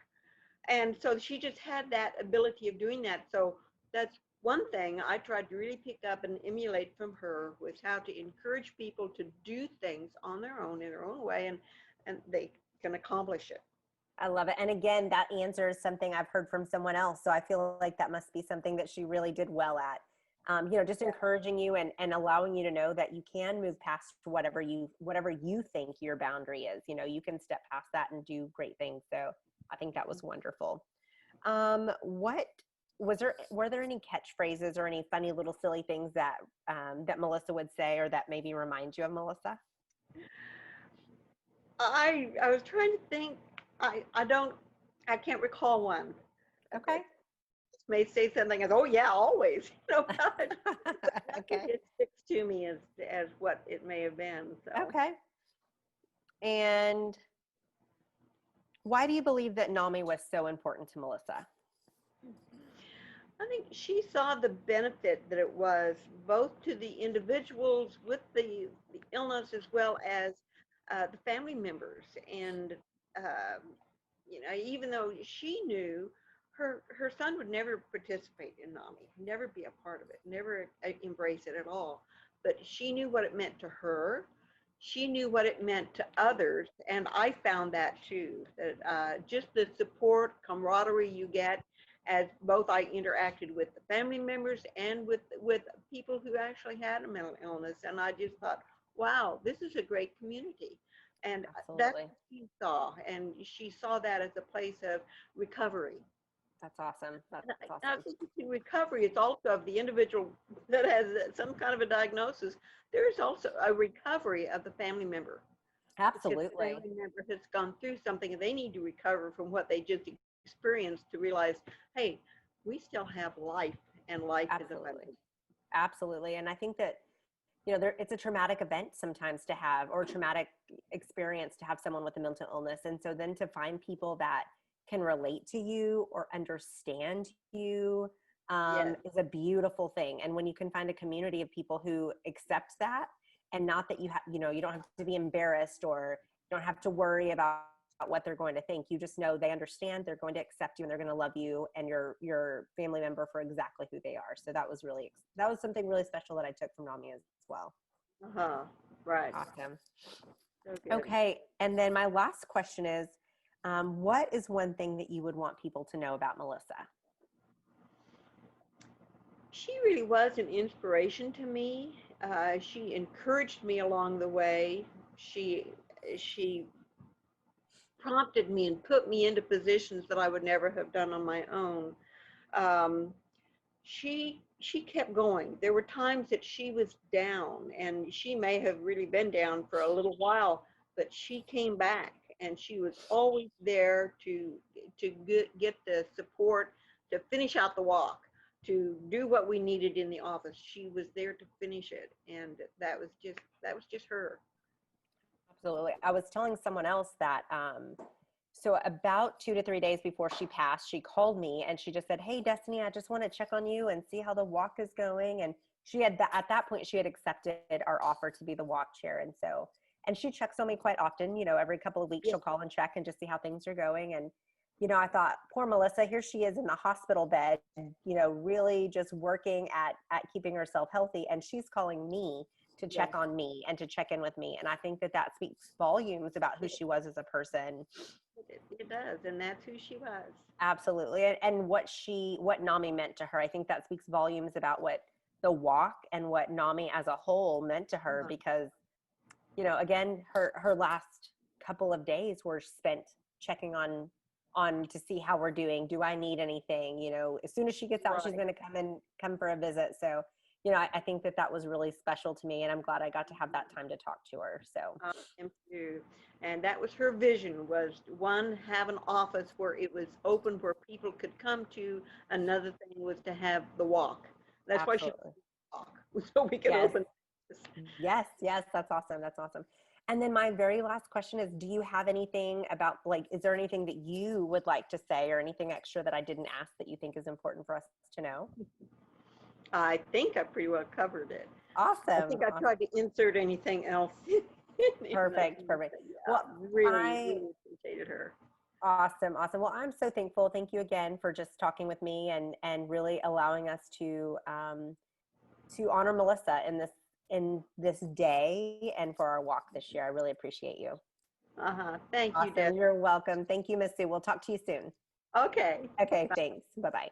And so she just had that ability of doing that. So that's one thing I tried to really pick up and emulate from her, was how to encourage people to do things on their own, in their own way, and they can accomplish it. I love it. And again, that answer is something I've heard from someone else. So I feel like that must be something that she really did well at. You know, just encouraging you and allowing you to know that you can move past whatever you think your boundary is. You know, you can step past that and do great things. So I think that was wonderful. What were there any catchphrases or any funny little silly things that that Melissa would say, or that maybe remind you of Melissa? I was trying to think. I can't recall one. Okay. May say something as, "Oh yeah, always," but Okay. it sticks to me as what it may have been. So. Okay. And why do you believe that NAMI was so important to Melissa? I think she saw the benefit that it was both to the individuals with the illness as well as the family members. And, even though she knew her son would never participate in NAMI, never be a part of it, never embrace it at all. But she knew what it meant to her. She knew what it meant to others. And I found that too, that just the support, camaraderie you get as both I interacted with the family members and with people who actually had a mental illness. And I just thought, wow, this is a great community. And that's Absolutely. what she saw. And she saw that as a place of recovery. That's awesome. That's I awesome. think in recovery, it's also of the individual that has some kind of a diagnosis. There's also a recovery of the family member. Because the Absolutely. family member has gone through something and they need to recover from what they just experienced to realize, hey, we still have life, and life is Absolutely. abundant. Absolutely. And I think that, it's a traumatic event sometimes to have, or a traumatic experience to have someone with a mental illness. And so then to find people that can relate to you or understand you Yes. is a beautiful thing. And when you can find a community of people who accept that, and not that you don't have to be embarrassed, or you don't have to worry about what they're going to think. You just know they understand, they're going to accept you, and they're going to love you and your family member for exactly who they are. So that was something really special that I took from NAMI as well. Right. Awesome. So good. Okay. And then my last question is, what is one thing that you would want people to know about Melissa? She really was an inspiration to me. She encouraged me along the way. She prompted me and put me into positions that I would never have done on my own. She kept going. There were times that she was down, and she may have really been down for a little while, but she came back, and she was always there to get the support, to finish out the walk, to do what we needed in the office. She was there to finish it, and that was just her. Absolutely. I was telling someone else that, so about 2 to 3 days before she passed, she called me and she just said, "Hey, Destiny, I just want to check on you and see how the walk is going." And she had at that point, she had accepted our offer to be the walk chair. And she checks on me quite often, every couple of weeks she'll call and check and just see how things are going. And, I thought, poor Melissa, here she is in the hospital bed, really just working at keeping herself healthy. And she's calling me to check on me and to check in with me. And I think that speaks volumes about who she was as a person. It does, and that's who she was. Absolutely. And what NAMI meant to her. I think that speaks volumes about what the walk and what NAMI as a whole meant to her, because, again, her last couple of days were spent checking on to see how we're doing. Do I need anything? As soon as she gets out, she's going to come for a visit. So, I think that was really special to me, and I'm glad I got to have that time to talk to her. So, Him too. And that was her vision, was one, have an office where it was open, where people could come to. Another thing was to have the walk. That's absolutely. why she walk, so we could open. Yes, that's awesome. That's awesome. And then my very last question is, do you have anything about, is there anything that you would like to say, or anything extra that I didn't ask that you think is important for us to know? I think I pretty well covered it. Awesome. I think I tried to insert anything else. Perfect. Yeah, Well, really appreciated her. Awesome. Well, I'm so thankful. Thank you again for just talking with me and really allowing us to honor Melissa in this day and for our walk this year. I really appreciate you. Thank you, Awesome. Deb. You're welcome. Thank you, Miss Sue. We'll talk to you soon. Okay. Okay. Thanks. Bye-bye.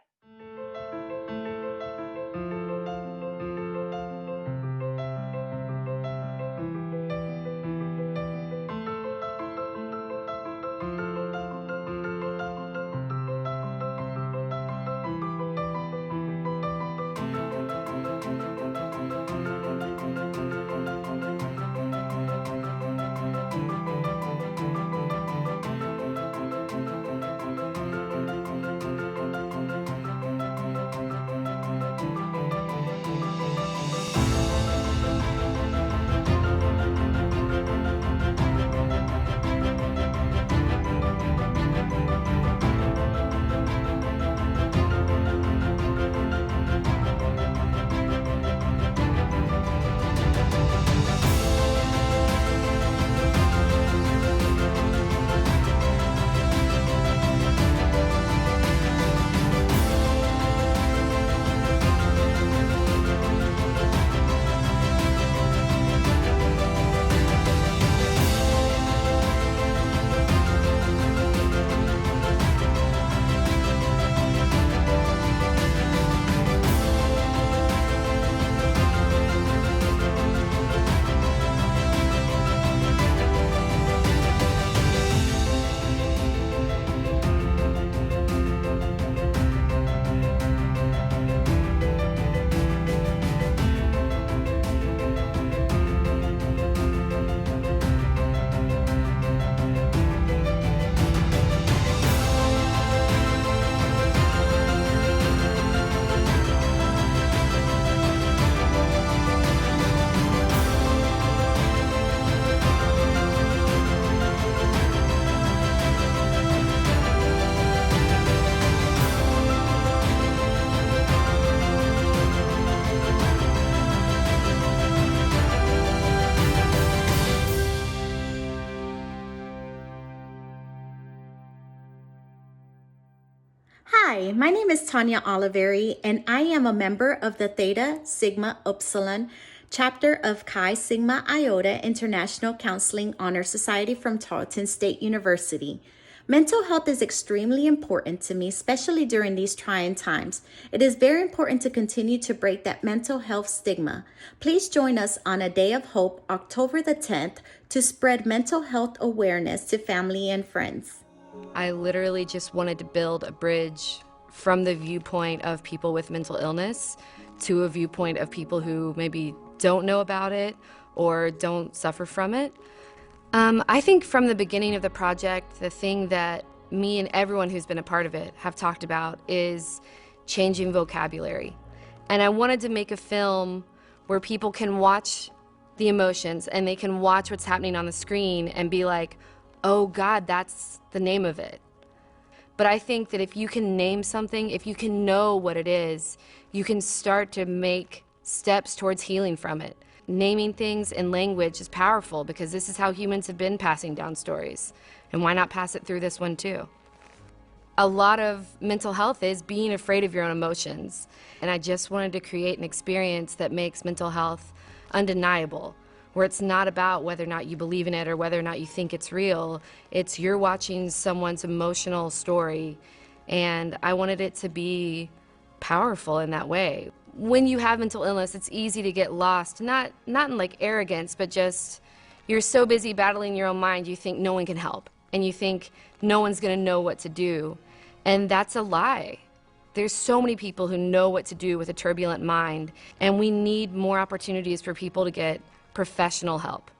Hi, my name is Tanya Oliveri, and I am a member of the Theta Sigma Upsilon chapter of Chi Sigma Iota International Counseling Honor Society from Tarleton State University. Mental health is extremely important to me, especially during these trying times. It is very important to continue to break that mental health stigma. Please join us on a Day of Hope, October the 10th, to spread mental health awareness to family and friends. I literally just wanted to build a bridge from the viewpoint of people with mental illness to a viewpoint of people who maybe don't know about it or don't suffer from it. I think from the beginning of the project, the thing that me and everyone who's been a part of it have talked about is changing vocabulary. And I wanted to make a film where people can watch the emotions and they can watch what's happening on the screen and be like, oh God, that's the name of it. But I think that if you can name something, if you can know what it is, you can start to make steps towards healing from it. Naming things in language is powerful because this is how humans have been passing down stories. And why not pass it through this one too? A lot of mental health is being afraid of your own emotions. And I just wanted to create an experience that makes mental health undeniable, where it's not about whether or not you believe in it or whether or not you think it's real. It's you're watching someone's emotional story, and I wanted it to be powerful in that way. When you have mental illness, it's easy to get lost, not in like arrogance, but just you're so busy battling your own mind, you think no one can help, and you think no one's gonna know what to do, and that's a lie. There's so many people who know what to do with a turbulent mind, and we need more opportunities for people to get professional help.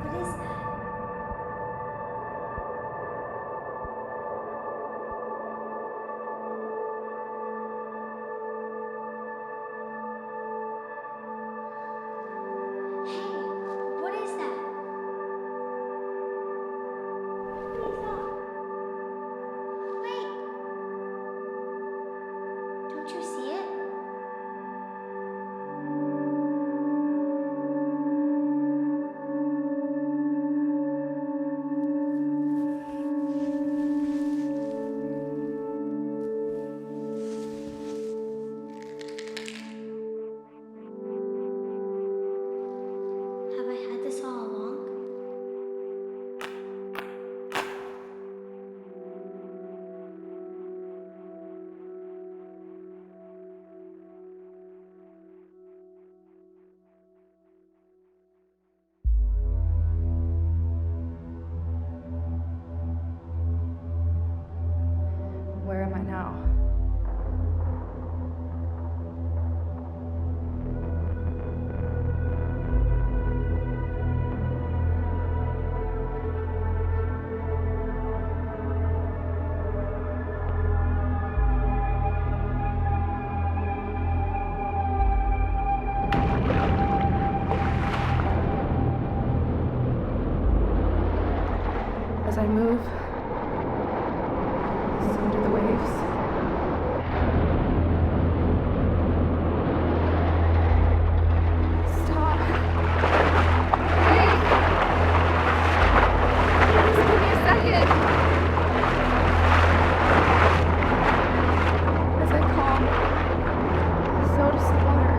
What is that? Hey, what is that? Wait. Don't you see it? Have I had this all along? Where am I now? As I move, so do the waves. Stop. Wait. Just give me a second. As I calm, so does the water.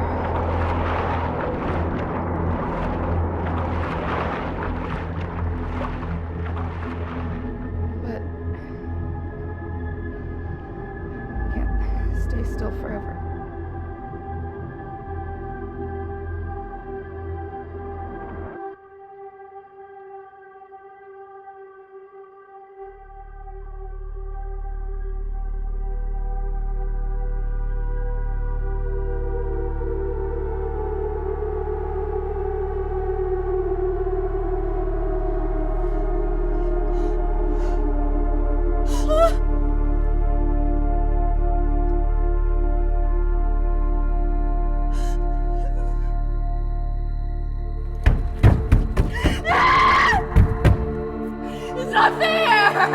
Okay.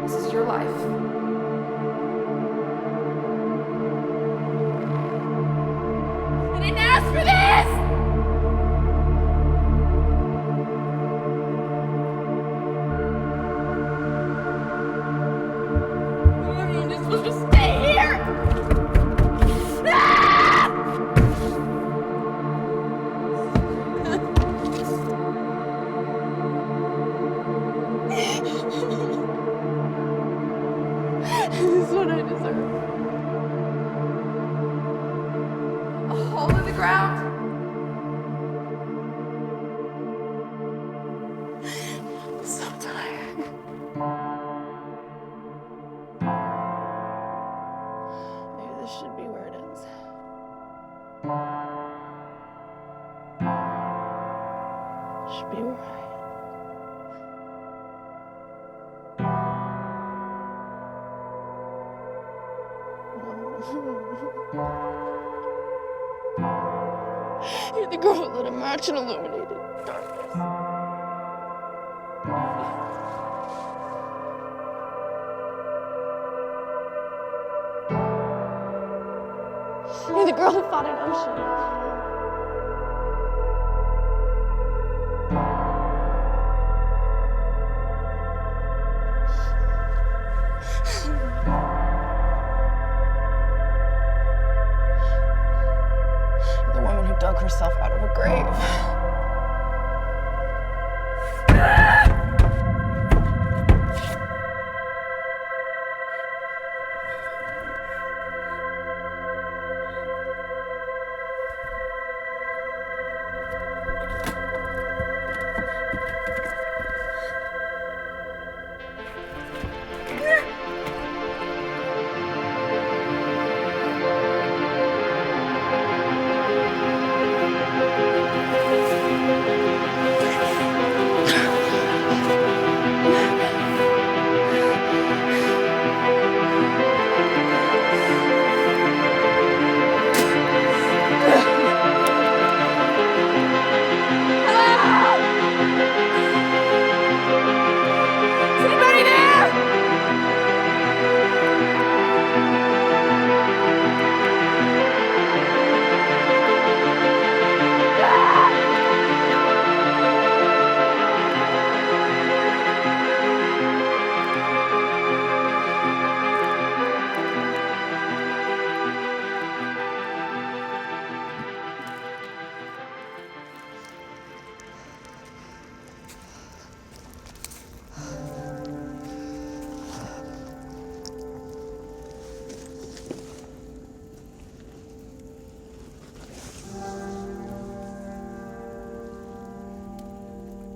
This is your life. I didn't ask for this! I'm just supposed to stay here! Ah! This is what I deserve. A hole in the ground. I'm so tired. Maybe this should be where it ends. Should be where I You're the girl who lit a match and illuminated darkness. You're the girl who fought an ocean. You're the woman who dug herself out of a grave.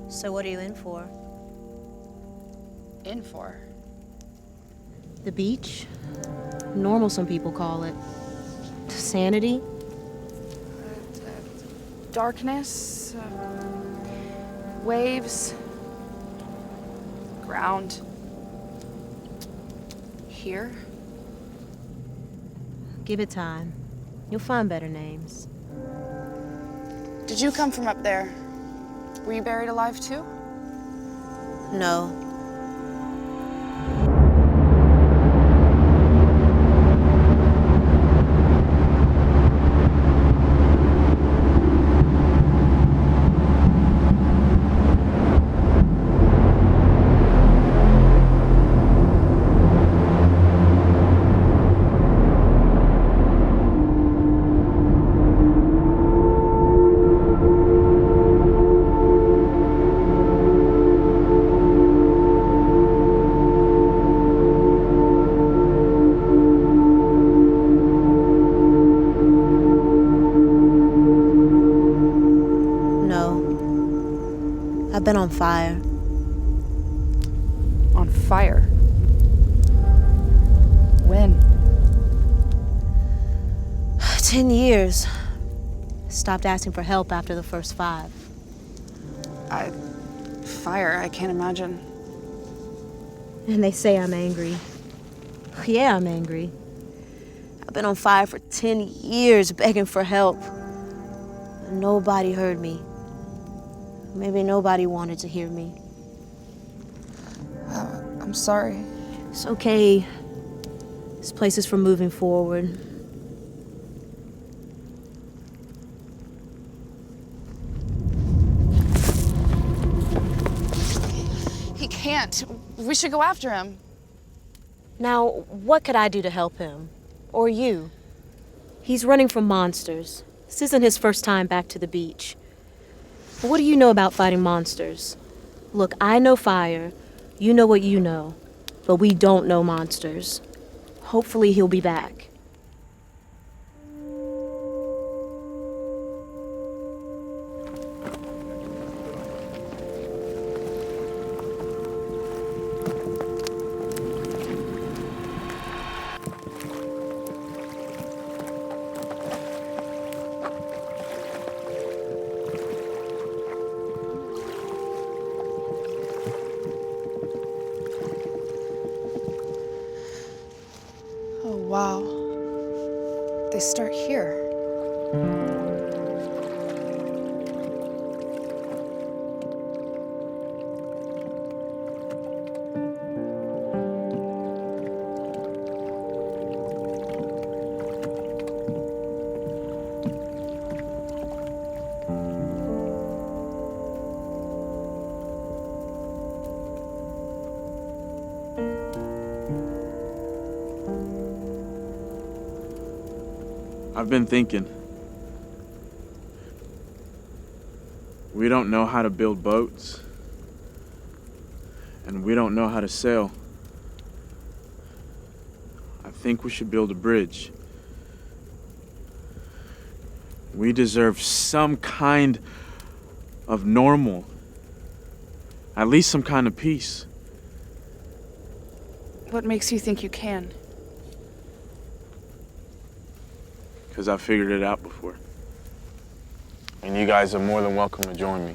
So what are you in for? In for? The beach? Normal, some people call it. Sanity? Darkness, waves, ground. Here? Give it time. You'll find better names. Did you come from up there? Were you buried alive too? No. I've been on fire. On fire? When? 10 years. Stopped asking for help after the first 5. Fire, I can't imagine. And they say I'm angry. Yeah, I'm angry. been on fire for 10 years begging for help. Nobody heard me. Maybe nobody wanted to hear me. I'm sorry. It's okay. This place is for moving forward. He can't. We should go after him. Now, what could I do to help him? Or you? He's running from monsters. This isn't his first time back to the beach. What do you know about fighting monsters? Look, I know fire. You know what you know. But we don't know monsters. Hopefully he'll be back. Oh, wow. They start here. I've been thinking. We don't know how to build boats, and we don't know how to sail. I think we should build a bridge. We deserve some kind of normal, at least some kind of peace. What makes you think you can? Because I figured it out before. And you guys are more than welcome to join me.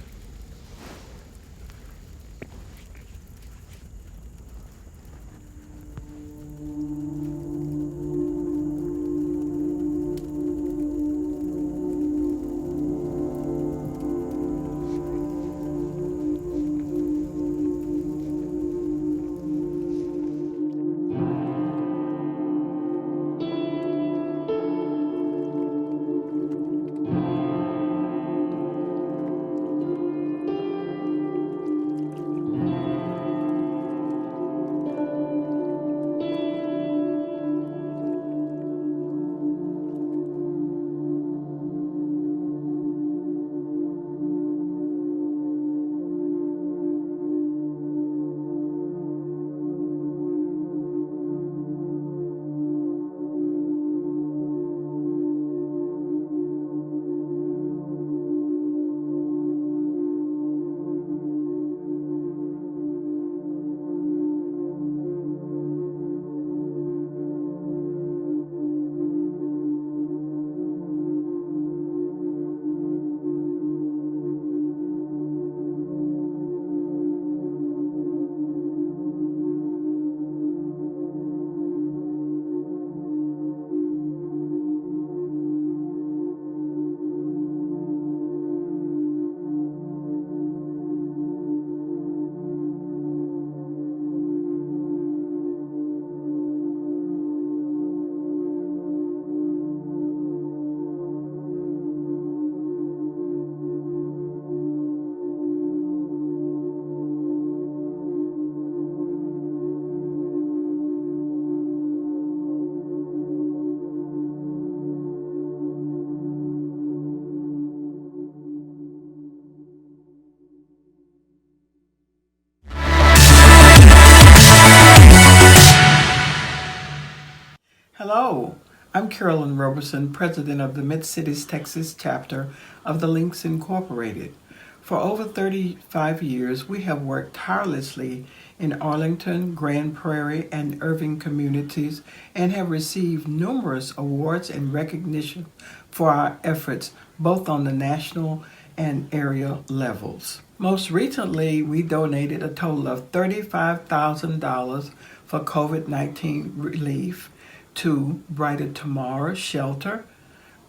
Hello, I'm Carolyn Roberson, president of the Mid-Cities, Texas chapter of the Links Incorporated. For over 35 years, we have worked tirelessly in Arlington, Grand Prairie, and Irving communities and have received numerous awards and recognition for our efforts both on the national and area levels. Most recently, we donated a total of $35,000 for COVID-19 relief, to Brighter Tomorrow Shelter,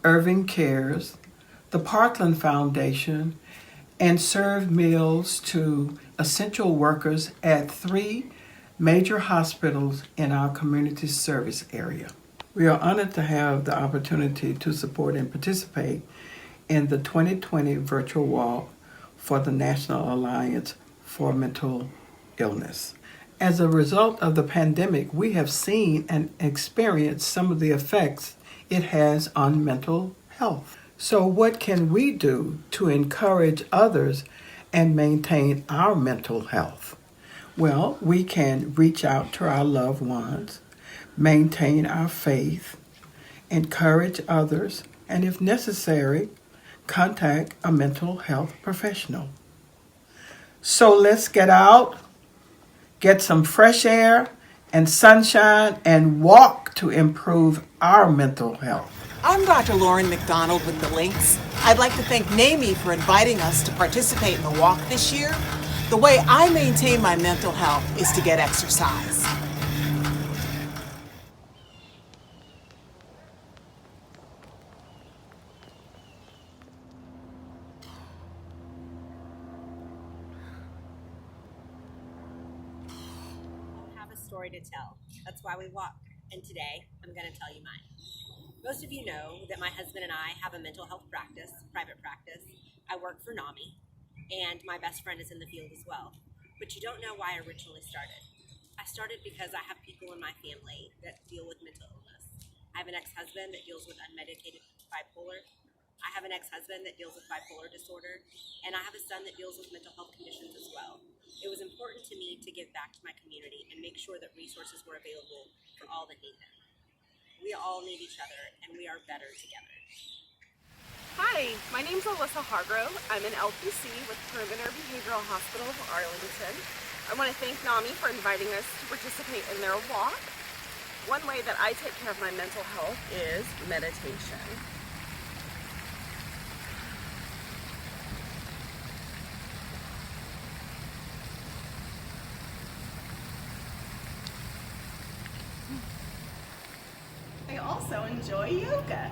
Irving Cares, the Parkland Foundation, and served meals to essential workers at 3 major hospitals in our community service area. We are honored to have the opportunity to support and participate in the 2020 virtual walk for the National Alliance for Mental Illness. As a result of the pandemic, we have seen and experienced some of the effects it has on mental health. So what can we do to encourage others and maintain our mental health? Well, we can reach out to our loved ones, maintain our faith, encourage others, and if necessary, contact a mental health professional. So let's get out, get some fresh air and sunshine, and walk to improve our mental health. I'm Dr. Lauren McDonald with the Links. I'd like to thank NAMI for inviting us to participate in the walk this year. The way I maintain my mental health is to get exercise. Have a story to tell. That's why we walk. And today, I'm going to tell you mine. Most of you know that my husband and I have a mental health practice, private practice. I work for NAMI, and my best friend is in the field as well. But you don't know why I originally started. I started because I have people in my family that deal with mental illness. I have an ex-husband that deals with unmedicated bipolar. I have an ex-husband that deals with bipolar disorder, and I have a son that deals with mental health conditions as well. It was important to me to give back to my community and make sure that resources were available for all that need them. We all need each other, and we are better together. Hi, my name's Alyssa Hargrove. I'm an LPC with Perimeter Behavioral Hospital of Arlington. I want to thank NAMI for inviting us to participate in their walk. One way that I take care of my mental health is meditation. I also enjoy yoga.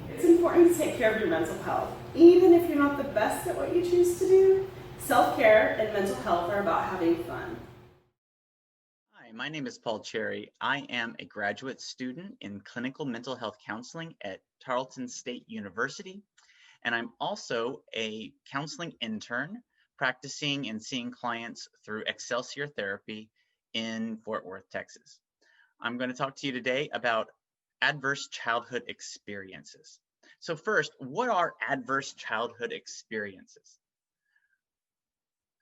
It's important to take care of your mental health. Even if you're not the best at what you choose to do, self-care and mental health are about having fun. Hi, my name is Paul Cherry. I am a graduate student in clinical mental health counseling at Tarleton State University, and I'm also a counseling intern practicing and seeing clients through Excelsior Therapy in Fort Worth, Texas. I'm going to talk to you today about adverse childhood experiences. So first, what are adverse childhood experiences?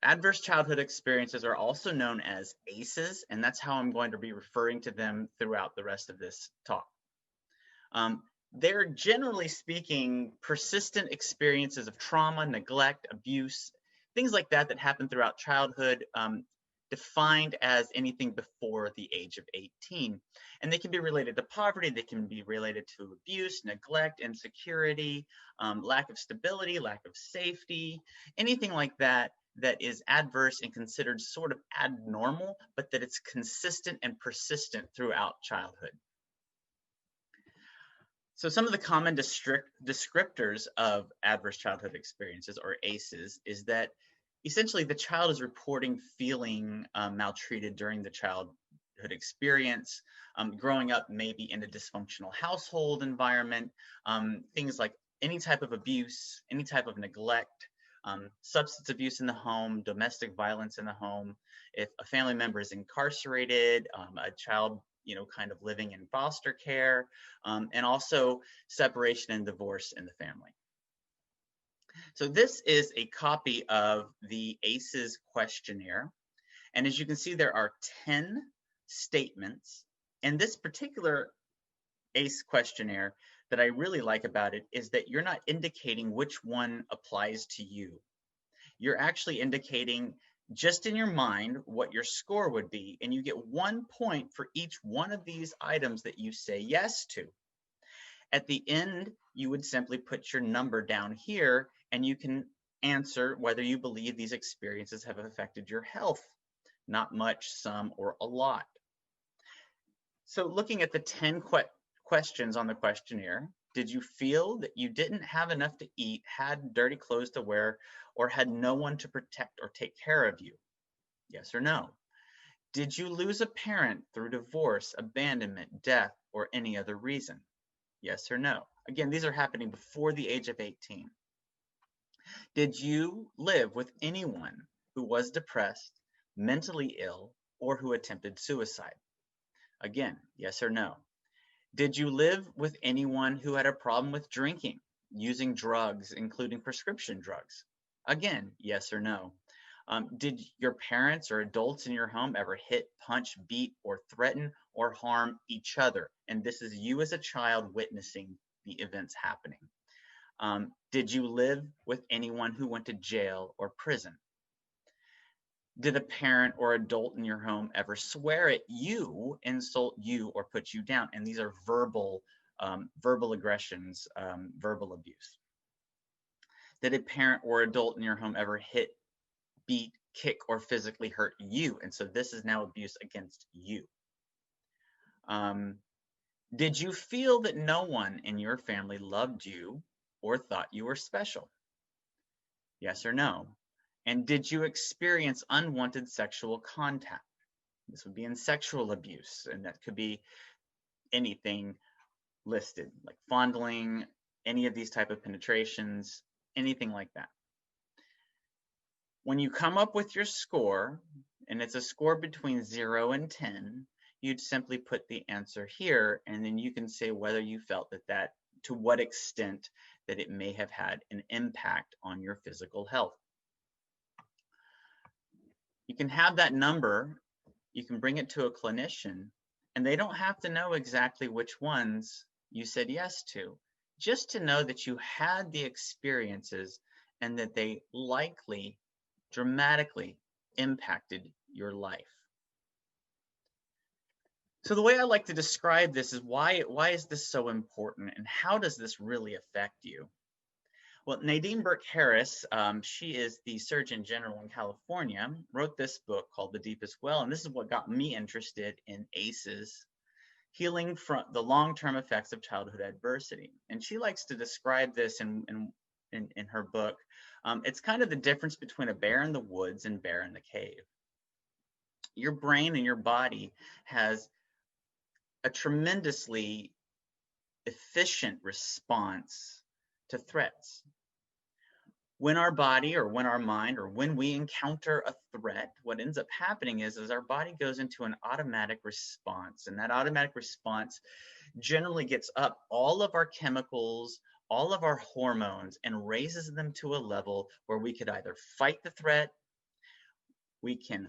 Adverse childhood experiences are also known as ACEs, and that's how I'm going to be referring to them throughout the rest of this talk. They're generally speaking persistent experiences of trauma, neglect, abuse, things like that that happen throughout childhood, defined as anything before the age of 18. And they can be related to poverty, they can be related to abuse, neglect, insecurity, lack of stability, lack of safety, anything like that that is adverse and considered sort of abnormal, but that it's consistent and persistent throughout childhood. So some of the common descriptors of adverse childhood experiences, or ACEs, is that essentially the child is reporting feeling maltreated during the childhood experience, growing up maybe in a dysfunctional household environment, things like any type of abuse, any type of neglect, substance abuse in the home, domestic violence in the home, if a family member is incarcerated, a child kind of living in foster care, and also separation and divorce in the family. So this is a copy of the ACEs questionnaire. And as you can see, there are 10 statements. And this particular ACE questionnaire that I really like about it is that you're not indicating which one applies to you. You're actually indicating just in your mind what your score would be, and you get 1 point for each one of these items that you say yes to. At the end, you would simply put your number down here, and you can Answer whether you believe these experiences have affected your health. Not much, some, or a lot. So looking at the 10 questions on the questionnaire, did you feel that you didn't have enough to eat, had dirty clothes to wear, or had no one to protect or take care of you? Yes or no? Did you lose a parent through divorce, abandonment, death, or any other reason? Yes or no? Again, these are happening before the age of 18. Did you live with anyone who was depressed, mentally ill, or who attempted suicide? Again, yes or no? Did you live with anyone who had a problem with drinking, using drugs, including prescription drugs? Again, yes or no? Did your parents or adults in your home ever hit, punch, beat, or threaten or harm each other? And this is you as a child witnessing the events happening. Did you live with anyone who went to jail or prison? Did a parent or adult in your home ever swear at you, insult you, or put you down? And these are verbal aggressions, verbal abuse. Did a parent or adult in your home ever hit, beat, kick, or physically hurt you? And so this is now abuse against you. Did you feel that no one in your family loved you or thought you were special? Yes or no? And did you experience unwanted sexual contact? This would be in sexual abuse, and that could be anything listed, like fondling, any of these type of penetrations, anything like that. When you come up with your score, and it's a score between 0 and 10, you'd simply put the answer here, and then you can say whether you felt that to what extent that it may have had an impact on your physical health. You can have that number, you can bring it to a clinician, and they don't have to know exactly which ones you said yes to, just to know that you had the experiences and that they likely dramatically impacted your life. So the way I like to describe this is why is this so important, and how does this really affect you? Well, Nadine Burke-Harris, she is the Surgeon General in California, wrote this book called The Deepest Well, and this is what got me interested in ACEs, healing from the long-term effects of childhood adversity. And she likes to describe this in her book. It's kind of the difference between a bear in the woods and bear in the cave. Your brain and your body has a tremendously efficient response to threats. When our body or when our mind or when we encounter a threat, what ends up happening is our body goes into an automatic response, and that automatic response generally gets up all of our chemicals, all of our hormones, and raises them to a level where we could either fight the threat, we can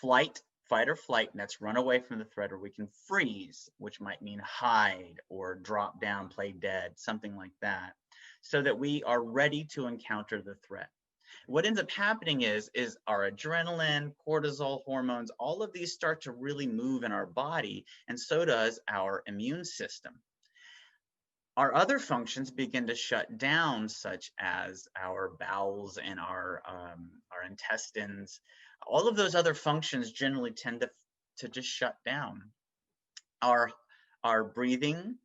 fight or flight, and that's run away from the threat, or we can freeze, which might mean hide or drop down, play dead, something like that, so that we are ready to encounter the threat. What ends up happening is our adrenaline, cortisol hormones, all of these start to really move in our body, and so does our immune system. Our other functions begin to shut down, such as our bowels and our intestines. All of those other functions generally tend to just shut down. Our breathing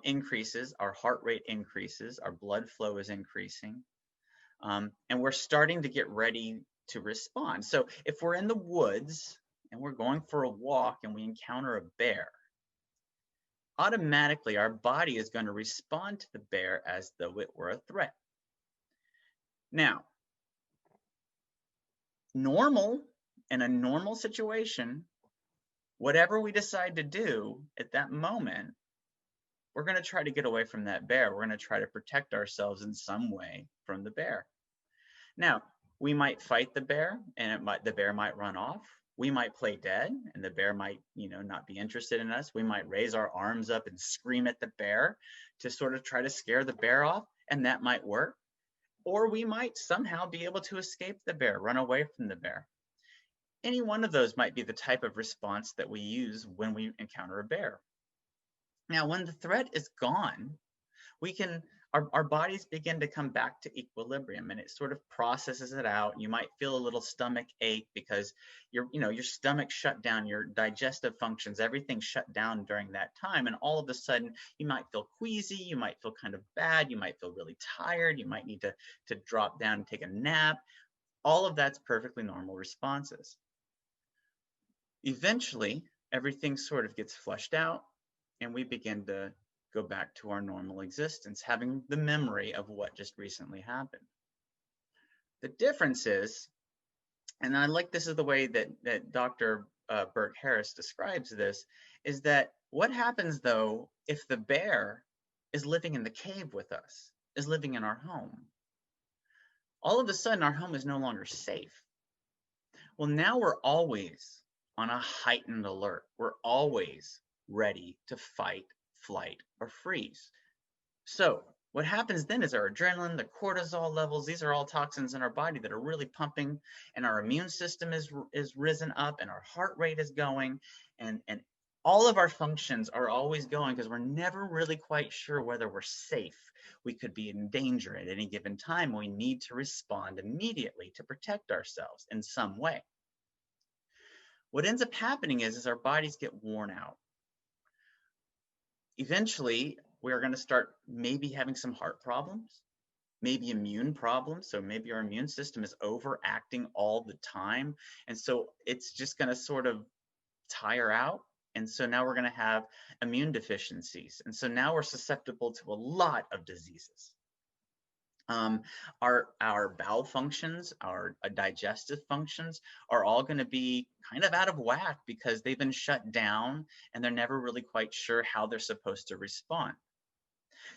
increases, our heart rate increases, our blood flow is increasing, and we're starting to get ready to respond. So if we're in the woods and we're going for a walk and we encounter a bear, automatically our body is going to respond to the bear as though it were a threat. Now, in a normal situation, whatever we decide to do at that moment, we're going to try to get away from that bear. We're going to try to protect ourselves in some way from the bear. Now, we might fight the bear, and the bear might run off. We might play dead, and the bear might, not be interested in us. We might raise our arms up and scream at the bear to sort of try to scare the bear off, and that might work. Or we might somehow be able to escape the bear, run away from the bear. Any one of those might be the type of response that we use when we encounter a bear. Now, when the threat is gone, we can our bodies begin to come back to equilibrium, and it sort of processes it out. You might feel a little stomach ache because your stomach shut down, your digestive functions, everything shut down during that time. And all of a sudden you might feel queasy, you might feel kind of bad, you might feel really tired, you might need to drop down and take a nap. All of that's perfectly normal responses. Eventually, everything sort of gets flushed out and we begin to go back to our normal existence, having the memory of what just recently happened. The difference is, and I like this is the way that Dr. Burke Harris describes this, is that what happens though if the bear is living in the cave with us, is living in our home? All of a sudden our home is no longer safe. Well, now we're always on a heightened alert. We're always ready to fight, flight, or freeze. So what happens then is our adrenaline, the cortisol levels, these are all toxins in our body that are really pumping, and our immune system is risen up, and our heart rate is going, and all of our functions are always going because we're never really quite sure whether we're safe. We could be in danger at any given time. We need to respond immediately to protect ourselves in some way. What ends up happening is our bodies get worn out. Eventually, we're going to start maybe having some heart problems, maybe immune problems. So maybe our immune system is overacting all the time. And so it's just going to sort of tire out. And so now we're going to have immune deficiencies. And so now we're susceptible to a lot of diseases. Our bowel functions, our digestive functions are all going to be kind of out of whack because they've been shut down and they're never really quite sure how they're supposed to respond.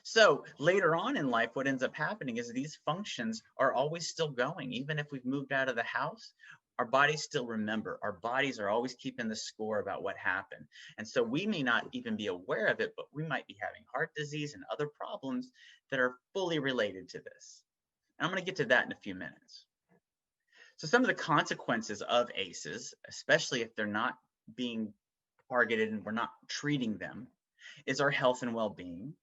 So later on in life, what ends up happening is these functions are always still going. Even if we've moved out of the house, our bodies still remember. Our bodies are always keeping the score about what happened. And so we may not even be aware of it, but we might be having heart disease and other problems that are fully related to this. And I'm going to get to that in a few minutes. So some of the consequences of ACEs, especially if they're not being targeted and we're not treating them, is our health and well-being.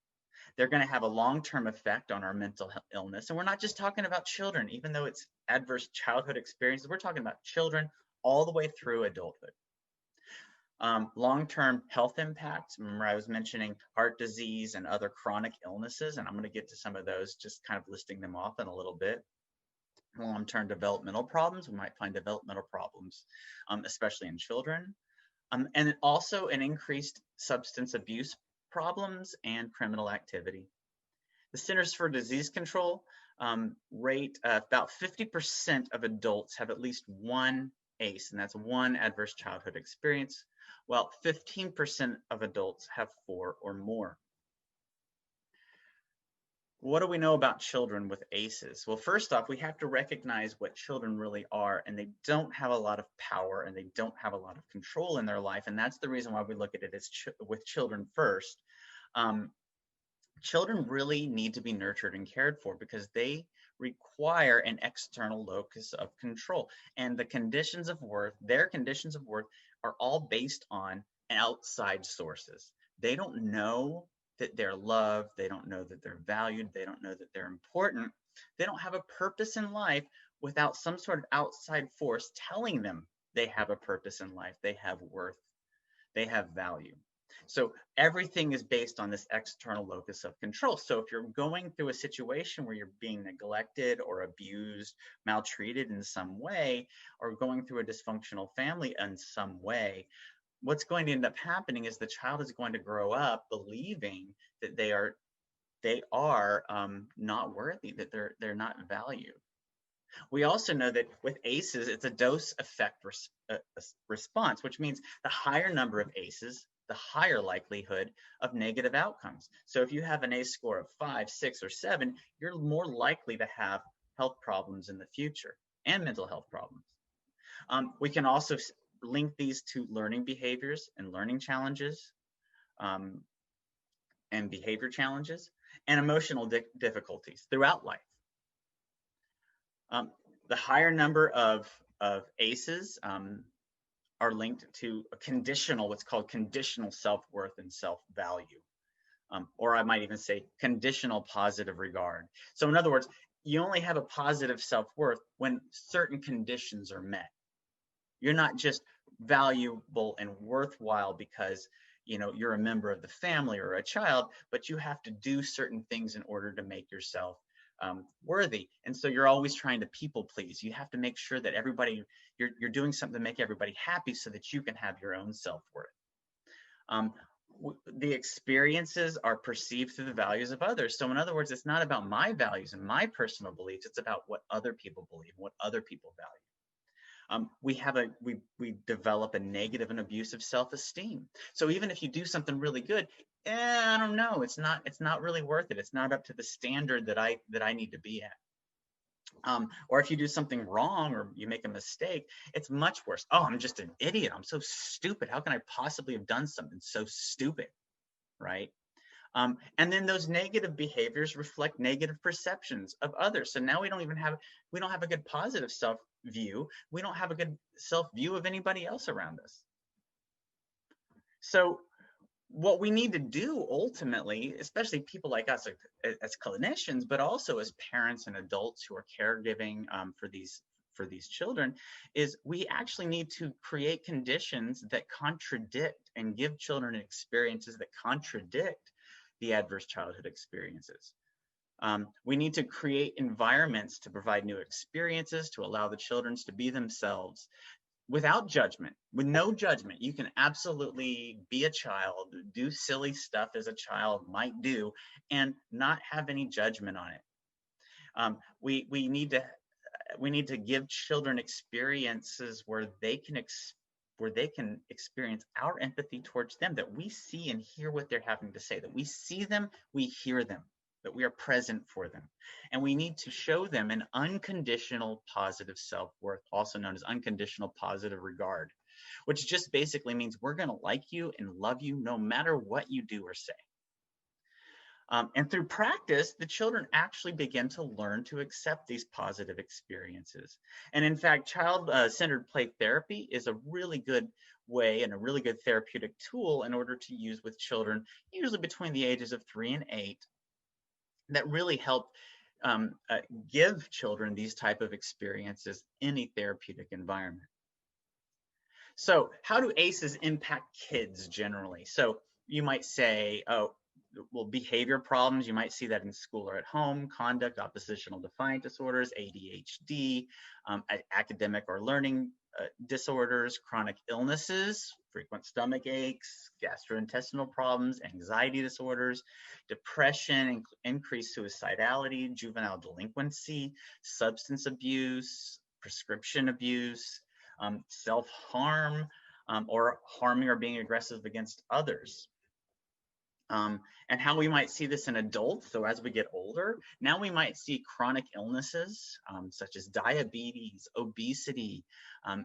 They're going to have a long-term effect on our mental illness. And we're not just talking about children, even though it's adverse childhood experiences, we're talking about children all the way through adulthood. Long-term health impacts. Remember, I was mentioning heart disease and other chronic illnesses, and I'm going to get to some of those, just kind of listing them off in a little bit. Long-term developmental problems. We might find developmental problems, especially in children. And also an increased substance abuse problems and criminal activity. The Centers for Disease Control rate about 50% of adults have at least one ACE, and that's one adverse childhood experience, while 15% of adults have 4 or more. What do we know about children with ACEs? Well, first off, we have to recognize what children really are, and they don't have a lot of power and they don't have a lot of control in their life, and that's the reason why we look at it as with children first. Children really need to be nurtured and cared for because they require an external locus of control, and the conditions of worth, their conditions of worth, are all based on outside sources. They don't know that they're loved, they don't know that they're valued, they don't know that they're important. They don't have a purpose in life without some sort of outside force telling them they have a purpose in life, they have worth, they have value. So everything is based on this external locus of control. So if you're going through a situation where you're being neglected or abused, maltreated in some way, or going through a dysfunctional family in some way, what's going to end up happening is the child is going to grow up believing that they are not worthy, that they're not valued. We also know that with ACEs, it's a dose effect response, which means the higher number of ACEs, the higher likelihood of negative outcomes. So if you have an ACE score of 5, 6, or 7, you're more likely to have health problems in the future and mental health problems. We can also link these to learning behaviors and learning challenges and behavior challenges and emotional difficulties throughout life. The higher number of ACEs are linked to a conditional, what's called conditional self-worth and self-value. or I might even say conditional positive regard. So in other words, you only have a positive self-worth when certain conditions are met. You're not just valuable and worthwhile because you're a member of the family or a child, but you have to do certain things in order to make yourself worthy. And so you're always trying to people please. You have to make sure that you're doing something to make everybody happy so that you can have your own self-worth. The experiences are perceived through the values of others. So in other words, it's not about my values and my personal beliefs. It's about what other people believe, what other people value. We develop a negative and abusive self-esteem. So even if you do something really good, I don't know, it's not really worth it. It's not up to the standard that I need to be at. Or if you do something wrong or you make a mistake, it's much worse. Oh, I'm just an idiot. I'm so stupid. How can I possibly have done something so stupid, right? And then those negative behaviors reflect negative perceptions of others. So now we don't have a good positive self-view. We don't have a good self-view of anybody else around us. So what we need to do ultimately, especially people like us as clinicians, but also as parents and adults who are caregiving for these children, is we actually need to create conditions that contradict and give children experiences that contradict the adverse childhood experiences. We need to create environments to provide new experiences, to allow the children to be themselves without judgment, with no judgment. You can absolutely be a child, do silly stuff as a child might do, and not have any judgment on it. We need to give children experiences where they can experience our empathy towards them, that we see and hear what they're having to say, that we see them, we hear them, that we are present for them. And we need to show them an unconditional positive self-worth, also known as unconditional positive regard, which just basically means we're going to like you and love you no matter what you do or say. And through practice, the children actually begin to learn to accept these positive experiences. And in fact, child-centered play therapy is a really good way and a really good therapeutic tool in order to use with children, usually between the ages of 3 and 8, that really help give children these type of experiences in a therapeutic environment. So how do ACEs impact kids generally? So you might say, oh, well, behavior problems, you might see that in school or at home, conduct, oppositional defiant disorders, ADHD, academic or learning disorders, chronic illnesses, frequent stomach aches, gastrointestinal problems, anxiety disorders, depression, increased suicidality, juvenile delinquency, substance abuse, prescription abuse, self-harm, or harming or being aggressive against others. And how we might see this in adults. So as we get older, now we might see chronic illnesses such as diabetes, obesity,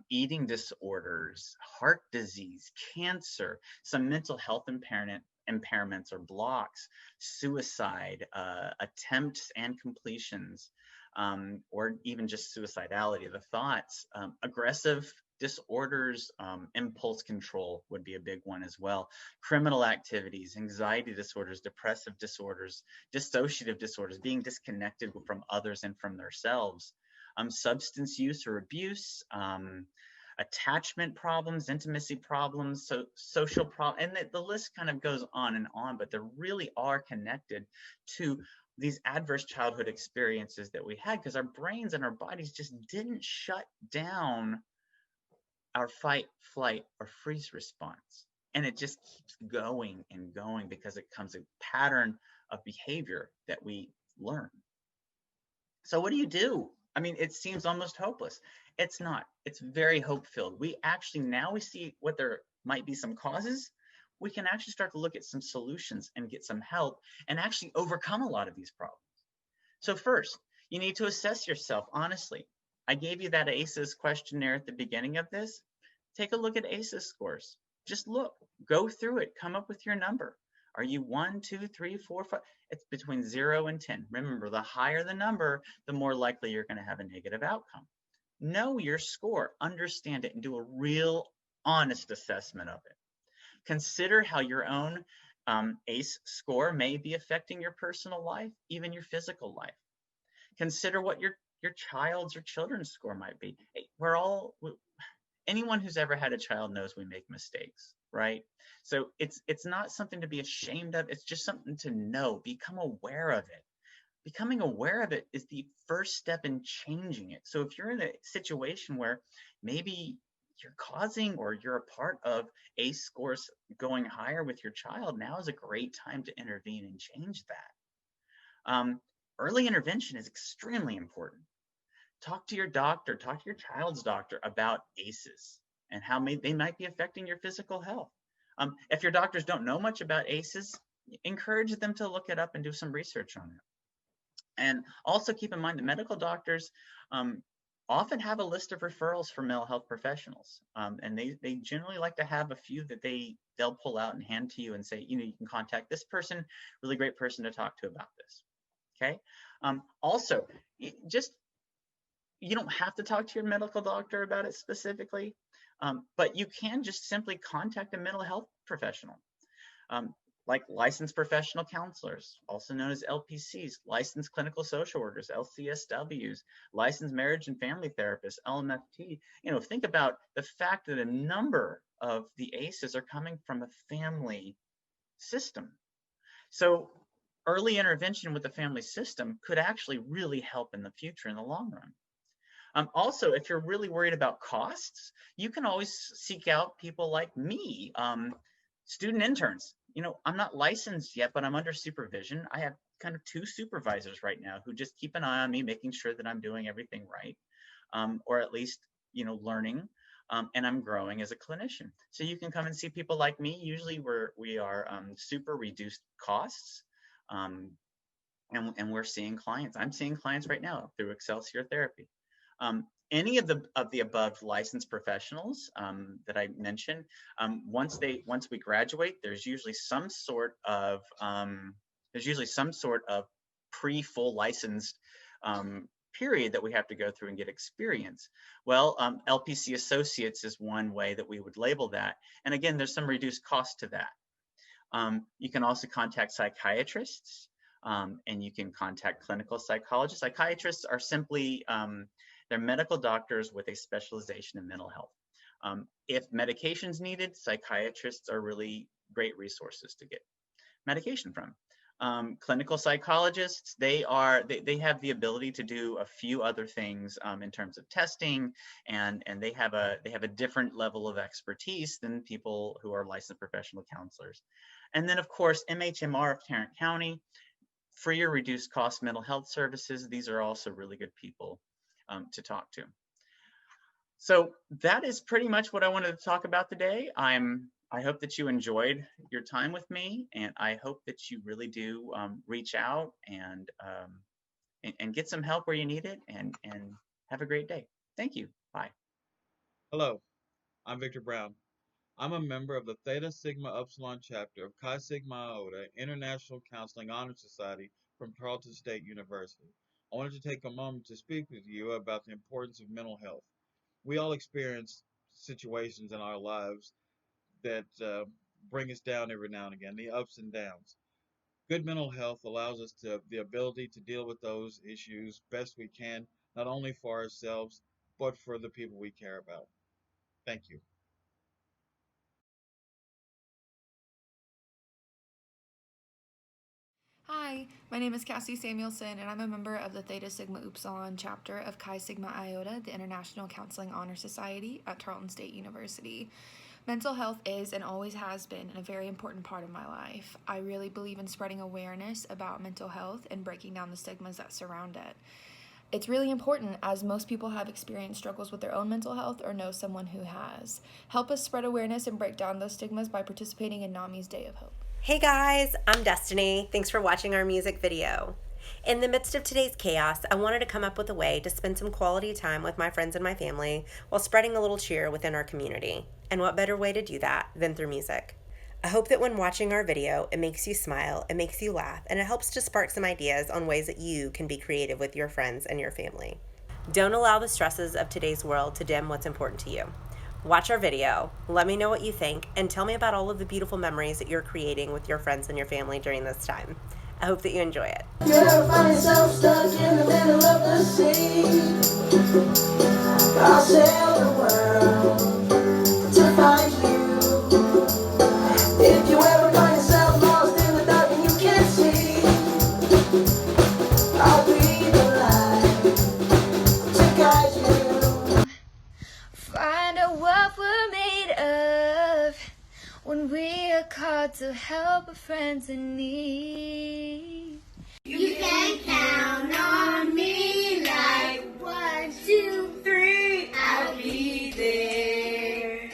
eating disorders, heart disease, cancer, some mental health impairments or blocks, suicide, attempts and completions, or even just suicidality, the thoughts, aggressive disorders, impulse control would be a big one as well. Criminal activities, anxiety disorders, depressive disorders, dissociative disorders, being disconnected from others and from themselves, substance use or abuse, attachment problems, intimacy problems, so social problems, and the list kind of goes on, but they really are connected to these adverse childhood experiences that we had, because our brains and our bodies just didn't shut down our fight, flight, or freeze response. And it just keeps going and going because it becomes a pattern of behavior that we learn. So what do? I mean, it seems almost hopeless. It's not. It's very hope-filled. We see what there might be some causes. We can actually start to look at some solutions and get some help and actually overcome a lot of these problems. So first, you need to assess yourself honestly. I gave you that ACEs questionnaire at the beginning of this. Take a look at ACEs scores. Just look, go through it, come up with your number. Are you 1, 2, 3, 4, 5? It's between 0 and 10. Remember, the higher the number, the more likely you're going to have a negative outcome. Know your score, understand it, and do a real honest assessment of it. Consider how your own ACE score may be affecting your personal life, even your physical life. Consider what your child's or children's score might be. Anyone who's ever had a child knows we make mistakes, right? So it's not something to be ashamed of. It's just something to know. Become aware of it. Becoming aware of it is the first step in changing it. So if you're in a situation where maybe you're causing or you're a part of ACE scores going higher with your child, now is a great time to intervene and change that. Early intervention is extremely important. Talk to your doctor, talk to your child's doctor about ACEs and how they might be affecting your physical health. If your doctors don't know much about ACEs, encourage them to look it up and do some research on it. And also keep in mind that medical doctors often have a list of referrals for mental health professionals. And they generally like to have a few that they'll pull out and hand to you and say, you can contact this person, really great person to talk to about this. Okay. Also, you don't have to talk to your medical doctor about it specifically, but you can just simply contact a mental health professional, like licensed professional counselors, also known as LPCs, licensed clinical social workers, LCSWs, licensed marriage and family therapists, LMFT. Think about the fact that a number of the ACEs are coming from a family system. So early intervention with the family system could actually really help in the future in the long run. Also, if you're really worried about costs, you can always seek out people like me, student interns. I'm not licensed yet, but I'm under supervision. I have kind of 2 supervisors right now who just keep an eye on me, making sure that I'm doing everything right, or at least, learning, and I'm growing as a clinician. So you can come and see people like me. Usually we are super reduced costs, and we're seeing clients. I'm seeing clients right now through Excelsior Therapy. Any of the above licensed professionals that I mentioned, once we graduate, there's usually some sort of pre-full licensed period that we have to go through and get experience. Well, LPC Associates is one way that we would label that. And again, there's some reduced cost to that. You can also contact psychiatrists, and you can contact clinical psychologists. Psychiatrists are simply they're medical doctors with a specialization in mental health. If medication's needed, psychiatrists are really great resources to get medication from. Clinical psychologists, they have the ability to do a few other things in terms of testing, and they have a different level of expertise than people who are licensed professional counselors. And then of course, MHMR of Tarrant County, free or reduced cost mental health services. These are also really good people to talk to. So that is pretty much what I wanted to talk about today. I hope that you enjoyed your time with me, and I hope that you really do reach out and get some help where you need it, and have a great day. Thank you. Bye. Hello, I'm Victor Brown. I'm a member of the Theta Sigma Upsilon chapter of Chi Sigma Iota International Counseling Honor Society from Tarleton State University. I wanted to take a moment to speak with you about the importance of mental health. We all experience situations in our lives that bring us down every now and again, the ups and downs. Good mental health allows us the ability to deal with those issues best we can, not only for ourselves, but for the people we care about. Thank you. Hi, my name is Cassie Samuelson, and I'm a member of the Theta Sigma Upsilon chapter of Chi Sigma Iota, the International Counseling Honor Society at Tarleton State University. Mental health is and always has been a very important part of my life. I really believe in spreading awareness about mental health and breaking down the stigmas that surround it. It's really important, as most people have experienced struggles with their own mental health or know someone who has. Help us spread awareness and break down those stigmas by participating in NAMI's Day of Hope. Hey guys, I'm Destiny. Thanks for watching our music video. In the midst of today's chaos, I wanted to come up with a way to spend some quality time with my friends and my family while spreading a little cheer within our community. And what better way to do that than through music? I hope that when watching our video, it makes you smile, it makes you laugh, and it helps to spark some ideas on ways that you can be creative with your friends and your family. Don't allow the stresses of today's world to dim what's important to you. Watch our video, let me know what you think, and tell me about all of the beautiful memories that you're creating with your friends and your family during this time. I hope that you enjoy it. You ever find yourself stuck in the middle of the sea? I'll sail the world to find you. If you ever find yourself lost in the dark and you can't see, I'll be the light to guide you. Find out what we're made of when we are called to help our friends in need. You can count on me like 1, 2, 3, I'll be there.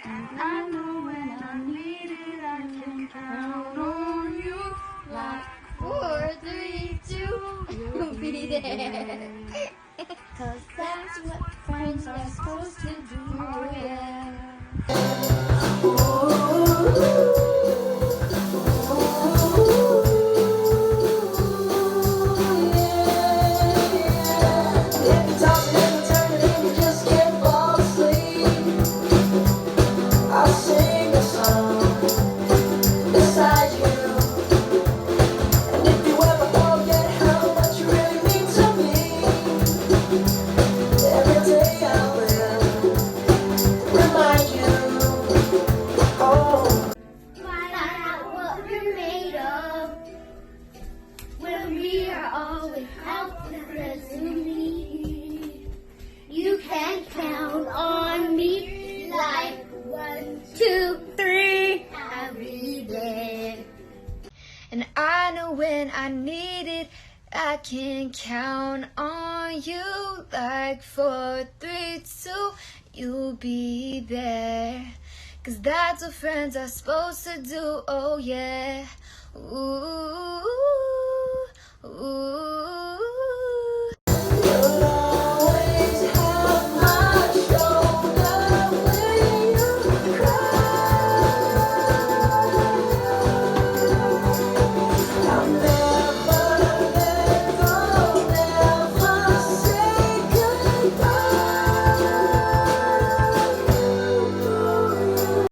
And I know when I need it, I can count on you. Like 4, 3, 2, you'll be there. 'Cause that's what friends are supposed to do, yeah. You can count on me like 1, 2, 3, I'll be there. And I know when I need it, I can count on you. Like 4, 3, 2, you'll be there. 'Cause that's what friends are supposed to do, oh yeah. Ooh, ooh.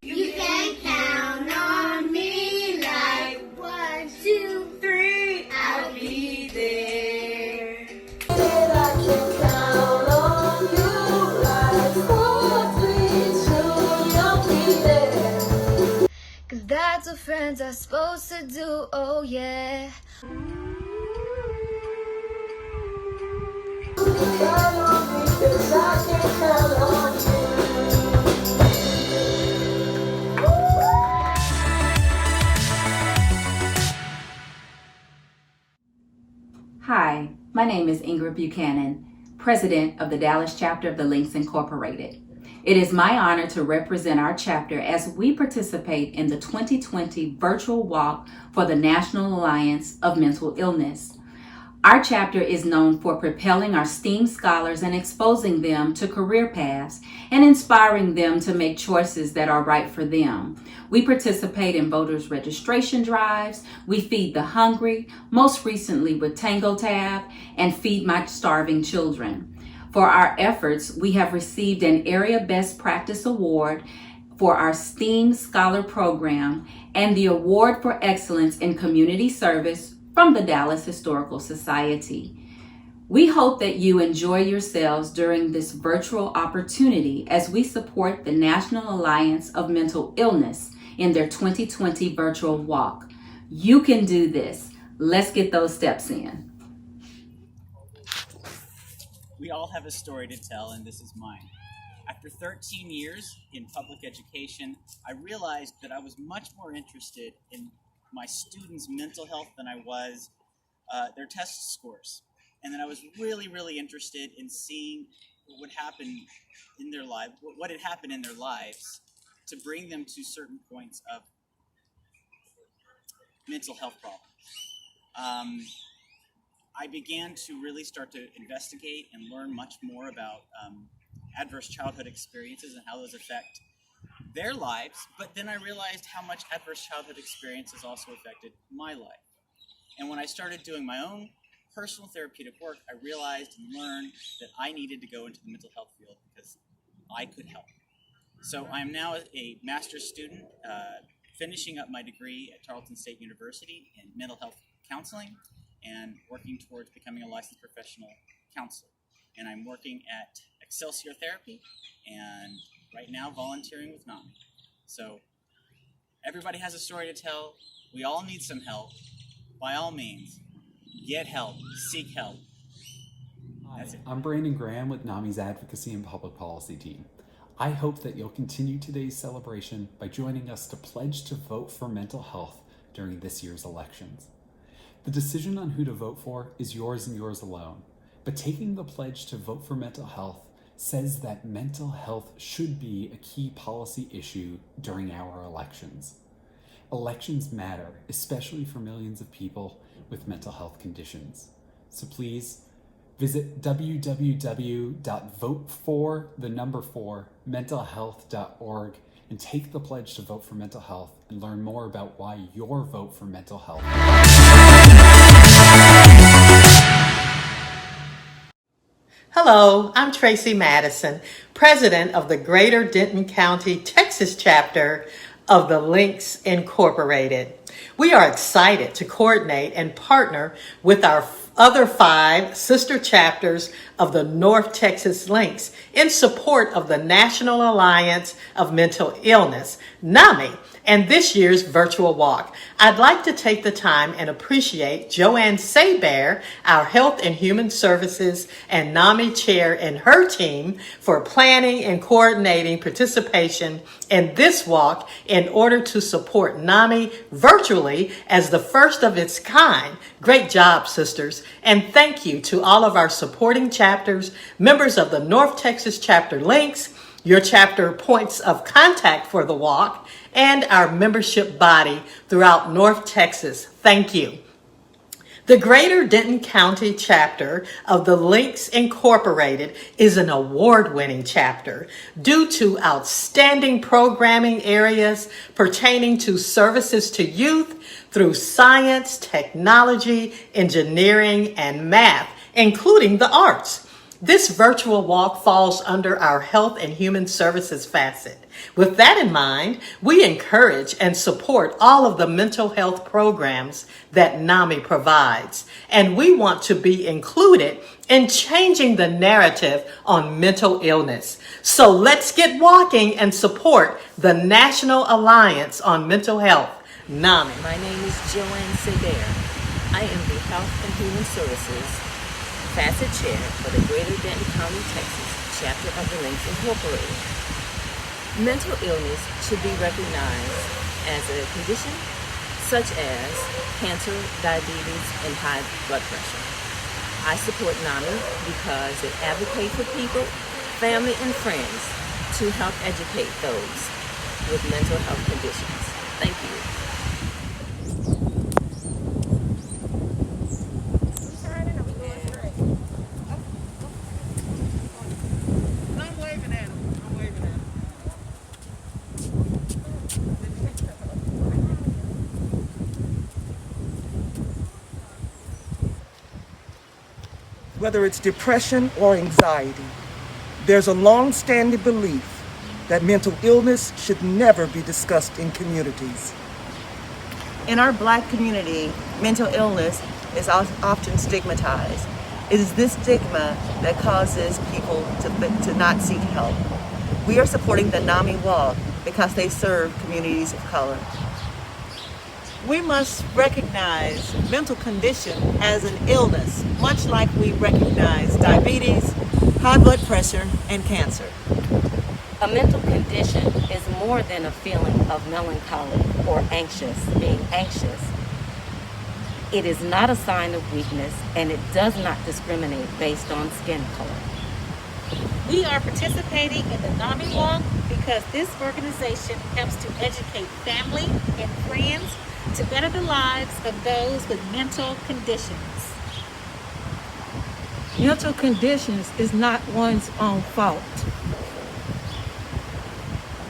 You can count on me like 1, 2, 3, I'll be there. I can count on you like 4, 3, 2, you'll be there. 'Cause that's what friends are supposed to do, oh yeah. Count on me 'cause I can count on you. Hi, my name is Ingrid Buchanan, President of the Dallas chapter of the Links Incorporated. It is my honor to represent our chapter as we participate in the 2020 virtual walk for the National Alliance of Mental Illness. Our chapter is known for propelling our STEAM scholars and exposing them to career paths and inspiring them to make choices that are right for them. We participate in voters registration drives, we feed the hungry, most recently with Tango Tab, and Feed My Starving Children. For our efforts, we have received an Area Best Practice Award for our STEAM Scholar Program and the Award for Excellence in Community Service from the Dallas Historical Society. We hope that you enjoy yourselves during this virtual opportunity as we support the National Alliance of Mental Illness in their 2020 virtual walk. You can do this. Let's get those steps in. We all have a story to tell, and this is mine. After 13 years in public education, I realized that I was much more interested in my students' mental health than I was their test scores. And then I was really, really interested in seeing what would happen in their life, what had happened in their lives to bring them to certain points of mental health problems. I began to really start to investigate and learn much more about adverse childhood experiences and how those affect their lives, but then I realized how much adverse childhood experiences also affected my life. And when I started doing my own personal therapeutic work, I realized and learned that I needed to go into the mental health field because I could help. So I'm now a master's student, finishing up my degree at Tarleton State University in mental health counseling and working towards becoming a licensed professional counselor. And I'm working at Excelsior Therapy and right now volunteering with NAMI. So everybody has a story to tell. We all need some help. By all means, get help, seek help. That's it. I'm Brandon Graham with NAMI's Advocacy and Public Policy team. I hope that you'll continue today's celebration by joining us to pledge to vote for mental health during this year's elections. The decision on who to vote for is yours and yours alone, but taking the pledge to vote for mental health says that mental health should be a key policy issue during our elections. Elections matter, especially for millions of people with mental health conditions. So please visit www.vote4mentalhealth.org and take the pledge to vote for mental health and learn more about why your vote for mental health. Hello, I'm Tracy Madison, President of the Greater Denton County, Texas chapter of the Links Incorporated. We are excited to coordinate and partner with our other 5 sister chapters of the North Texas Links in support of the National Alliance of Mental Illness, NAMI, and this year's virtual walk. I'd like to take the time and appreciate Joanne Saybear, our Health and Human Services and NAMI chair, and her team for planning and coordinating participation in this walk in order to support NAMI virtually as the first of its kind. Great job, sisters. And thank you to all of our supporting chapters, members of the North Texas Chapter Links, your chapter points of contact for the walk, and our membership body throughout North Texas. Thank you. The Greater Denton County chapter of the Links Incorporated is an award-winning chapter due to outstanding programming areas pertaining to services to youth through science, technology, engineering, and math, including the arts. This virtual walk falls under our Health and Human Services facet. With that in mind, we encourage and support all of the mental health programs that NAMI provides, and we want to be included in changing the narrative on mental illness. So let's get walking and support the National Alliance on Mental Health, NAMI. My name is Joanne Saybear. I am the Health and Human Services Facet Chair for the Greater Denton County, Texas chapter of the Links Incorporated. Mental illness should be recognized as a condition such as cancer, diabetes, and high blood pressure. I support NAMI because it advocates for people, family, and friends to help educate those with mental health conditions. Thank you. Whether it's depression or anxiety, there's a long-standing belief that mental illness should never be discussed in communities. In our Black community, mental illness is often stigmatized. It is this stigma that causes people to not seek help. We are supporting the NAMIWalks because they serve communities of color. We must recognize mental condition as an illness, much like we recognize diabetes, high blood pressure, and cancer. A mental condition is more than a feeling of melancholy or being anxious. It is not a sign of weakness, and it does not discriminate based on skin color. We are participating in the NAMIWalks because this organization helps to educate family and friends to better the lives of those with mental conditions. Mental conditions is not one's own fault.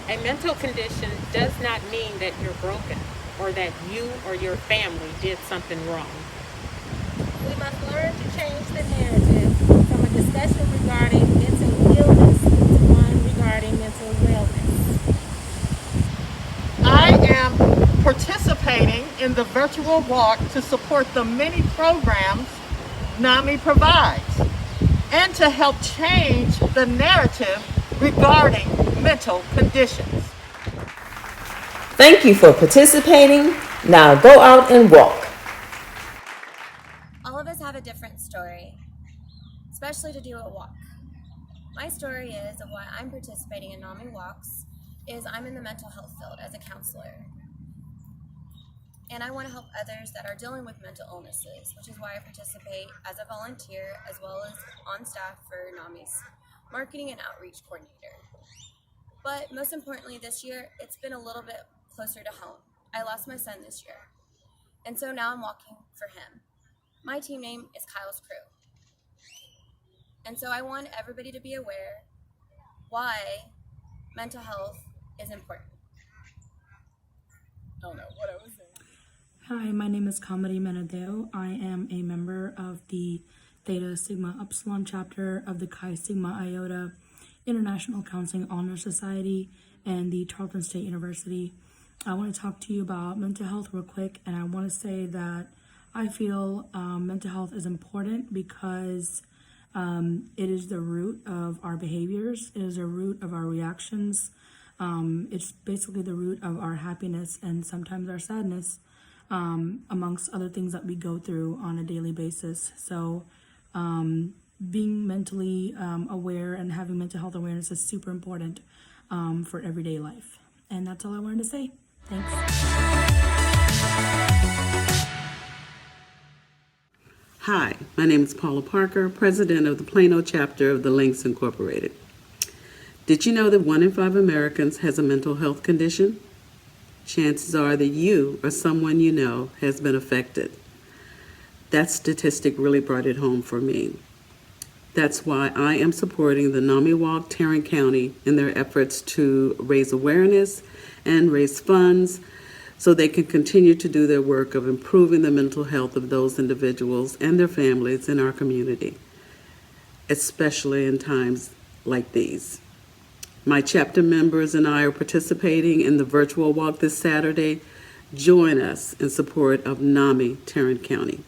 A mental condition does not mean that you're broken or that you or your family did something wrong. We must learn to change the narrative from a discussion regarding mental illness to one regarding the virtual walk to support the many programs NAMI provides and to help change the narrative regarding mental conditions. Thank you for participating. Now go out and walk. All of us have a different story, especially to do a walk. My story is of why I'm participating in NAMIWalks is I'm in the mental health field as a counselor. And I want to help others that are dealing with mental illnesses, which is why I participate as a volunteer as well as on staff for NAMI's marketing and outreach coordinator. But most importantly this year, it's been a little bit closer to home. I lost my son this year, and so now I'm walking for him. My team name is Kyle's Crew. And so I want everybody to be aware why mental health is important. I don't know what I was saying. Hi, my name is Kamari Menadeo. I am a member of the Theta Sigma Upsilon chapter of the Chi Sigma Iota International Counseling Honor Society and the Tarrant State University. I want to talk to you about mental health real quick, and I want to say that I feel mental health is important because it is the root of our behaviors. It is the root of our reactions. It's basically the root of our happiness and sometimes our sadness, amongst other things that we go through on a daily basis. So being mentally aware and having mental health awareness is super important for everyday life. And that's all I wanted to say. Thanks. Hi, my name is Paula Parker, president of the Plano chapter of the Links Incorporated. Did you know that 1 in 5 Americans has a mental health condition? Chances are that you or someone you know has been affected. That statistic really brought it home for me. That's why I am supporting the NAMIWalks Tarrant County in their efforts to raise awareness and raise funds so they can continue to do their work of improving the mental health of those individuals and their families in our community, especially in times like these. My chapter members and I are participating in the virtual walk this Saturday. Join us in support of NAMI Tarrant County.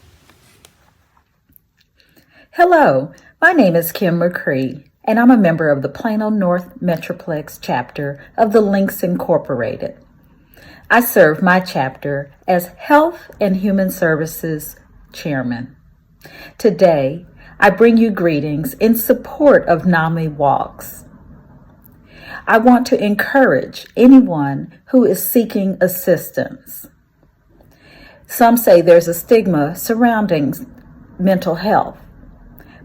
Hello, my name is Kim McCree, and I'm a member of the Plano North Metroplex chapter of the Links Incorporated. I serve my chapter as Health and Human Services Chairman. Today, I bring you greetings in support of NAMIWalks. I want to encourage anyone who is seeking assistance. Some say there's a stigma surrounding mental health,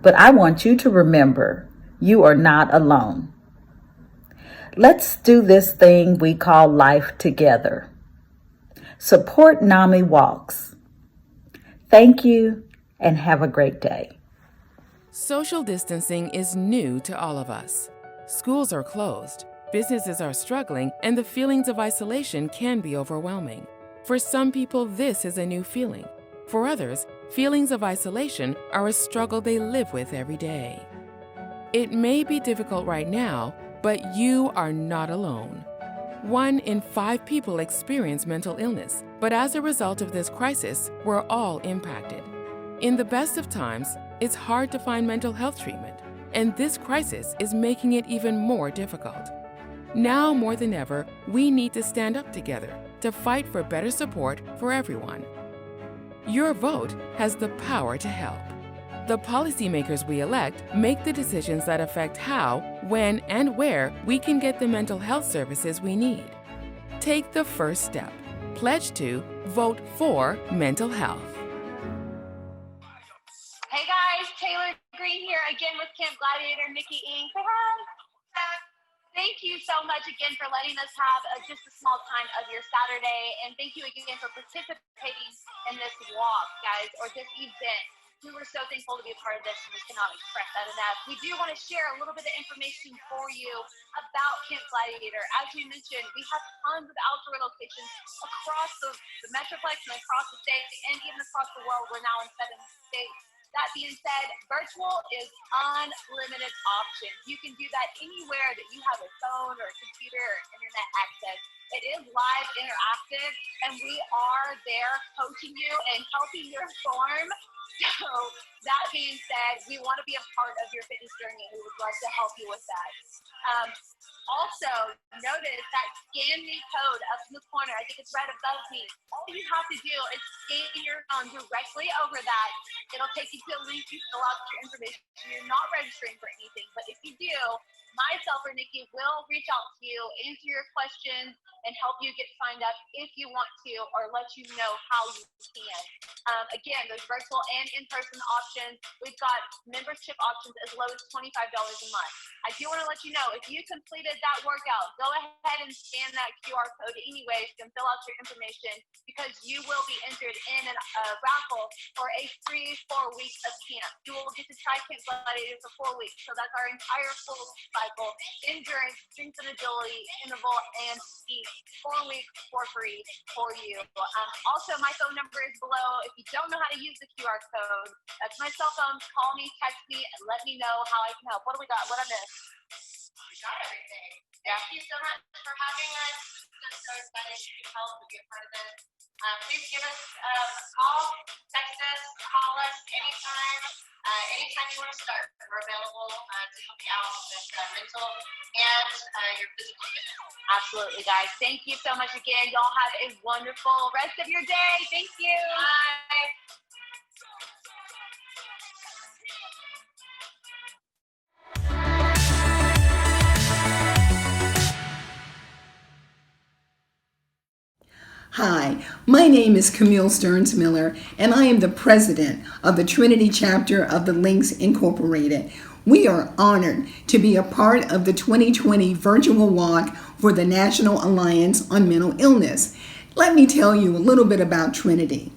but I want you to remember you are not alone. Let's do this thing we call life together. Support NAMIWalks. Thank you and have a great day. Social distancing is new to all of us. Schools are closed, businesses are struggling, and the feelings of isolation can be overwhelming. For some people, this is a new feeling. For others, feelings of isolation are a struggle they live with every day. It may be difficult right now, but you are not alone. 1 in 5 people experience mental illness, but as a result of this crisis, we're all impacted. In the best of times, it's hard to find mental health treatment, and this crisis is making it even more difficult. Now more than ever, we need to stand up together to fight for better support for everyone. Your vote has the power to help. The policymakers we elect make the decisions that affect how, when, and where we can get the mental health services we need. Take the first step. Pledge to vote for mental health. Hey guys, Taylor Green here again with Camp Gladiator Nikki Ng. Say hi. Thank you so much again for letting us have just a small time of your Saturday, and thank you again for participating in this walk, guys, or this event. We were so thankful to be a part of this, and we cannot express that enough. We do want to share a little bit of information for you about Camp Gladiator. As we mentioned, we have tons of outdoor locations across the Metroplex and across the state, and even across the world. We're now in 7 states. That being said, virtual is unlimited options. You can do that anywhere that you have a phone or a computer or internet access. It is live, interactive, and we are there coaching you and helping you form. So that being said, we want to be a part of your fitness journey, and we would love to help you with that. Also, notice that scan me code up in the corner. I think it's right above me. All you have to do is scan your phone directly over that. It'll take you to a link. You fill out your information. You're not registering for anything, but if you do, myself or Nikki will reach out to you, answer your questions, and help you get signed up if you want to, or let you know how you can. Again, there's virtual and in-person options. We've got membership options as low as $25 a month. I do want to let you know, if you completed that workout, go ahead and scan that QR code anyway. You can fill out your information, because you will be entered in a raffle for a free 4 weeks of camp. You will get to try Camp Gladiator for 4 weeks. So that's our entire full cycle: endurance, strength and agility, interval, and speed. 4 weeks for free for you. Also, my phone number is below. If you don't know how to use the QR code, that's my cell phone. Call me, text me, and let me know how I can help. What do we got? What I missed? We got everything. Yeah. Thank you so much for having us. Just so excited to help and be a part of this. Please give us a call, text us, call us anytime. Anytime you want to start, we're available to help you out with mental and your physical fitness. Absolutely, guys. Thank you so much again. Y'all have a wonderful rest of your day. Thank you. Bye. Hi, my name is Camille Stearns Miller, and I am the president of the Trinity chapter of the Links Incorporated. We are honored to be a part of the 2020 virtual walk for the National Alliance on Mental Illness. Let me tell you a little bit about Trinity.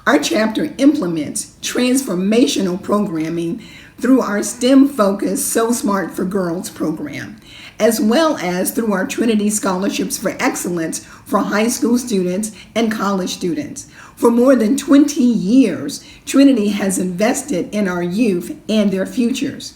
Our chapter implements transformational programming through our STEM-focused So Smart for Girls program, as well as through our Trinity Scholarships for Excellence for high school students and college students. For more than 20 years, Trinity has invested in our youth and their futures.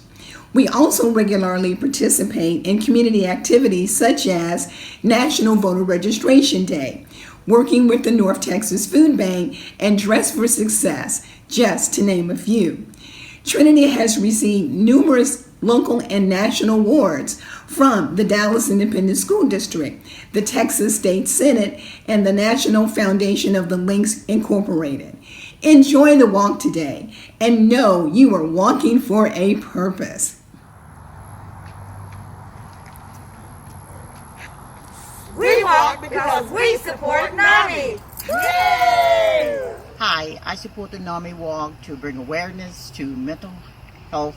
We also regularly participate in community activities such as National Voter Registration Day, working with the North Texas Food Bank, and Dress for Success, just to name a few. Trinity has received numerous local and national awards from the Dallas Independent School District, the Texas State Senate, and the National Foundation of the Links Incorporated. Enjoy the walk today and know you are walking for a purpose. We walk because we support NAMI. Yay! Hi, I support the NAMI Walk to bring awareness to mental health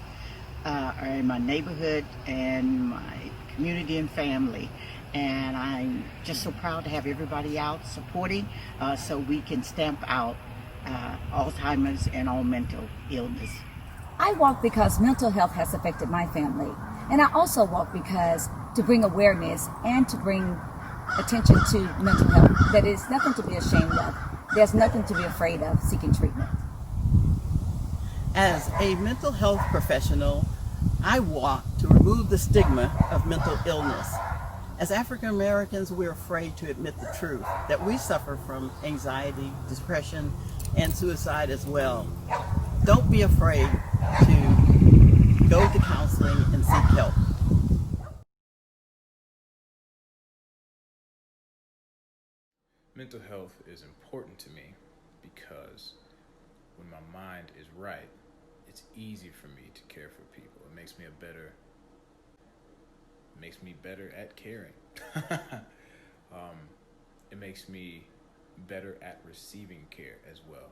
in my neighborhood and my community and family. And I'm just so proud to have everybody out supporting so we can stamp out Alzheimer's and all mental illness. I walk because mental health has affected my family. And I also walk because to bring awareness and to bring attention to mental health. That is nothing to be ashamed of. There's nothing to be afraid of seeking treatment. As a mental health professional, I walk to remove the stigma of mental illness. As African Americans, we're afraid to admit the truth that we suffer from anxiety, depression, and suicide as well. Don't be afraid to go to counseling and seek help. Mental health is important to me because when my mind is right, it's easy for me to care for people. It makes me better at caring. It makes me better at receiving care as well.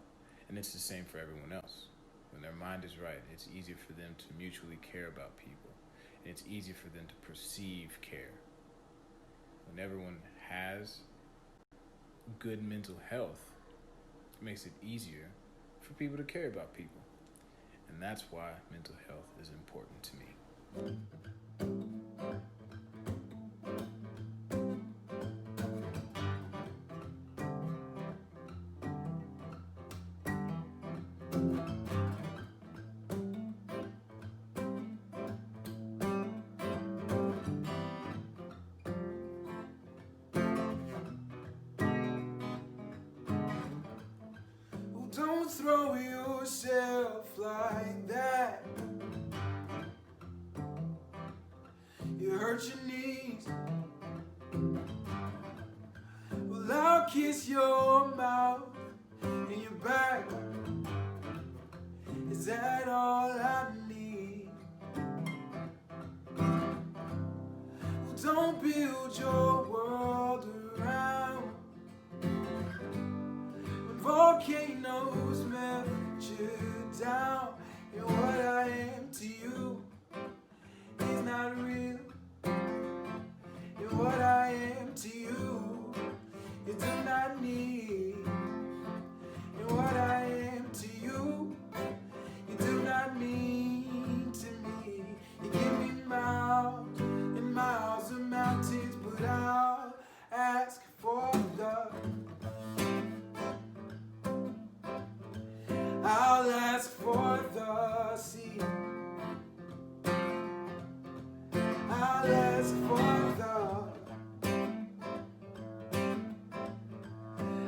And it's the same for everyone else. When their mind is right, it's easier for them to mutually care about people. And it's easier for them to perceive care. When everyone has good mental health, it makes it easier for people to care about people. And that's why mental health is important to me. Don't throw yourself like that. You hurt your knees. Well, I'll kiss your mouth and your back. Is that all I need? Well, don't build your world around when volcanoes melt you down. And what I am to you is not real. And what I am to you, you do not need. And what I am to you, you do not mean to me. You give me miles and miles of mountains, but I'll ask for I'll ask for the sea. I'll ask for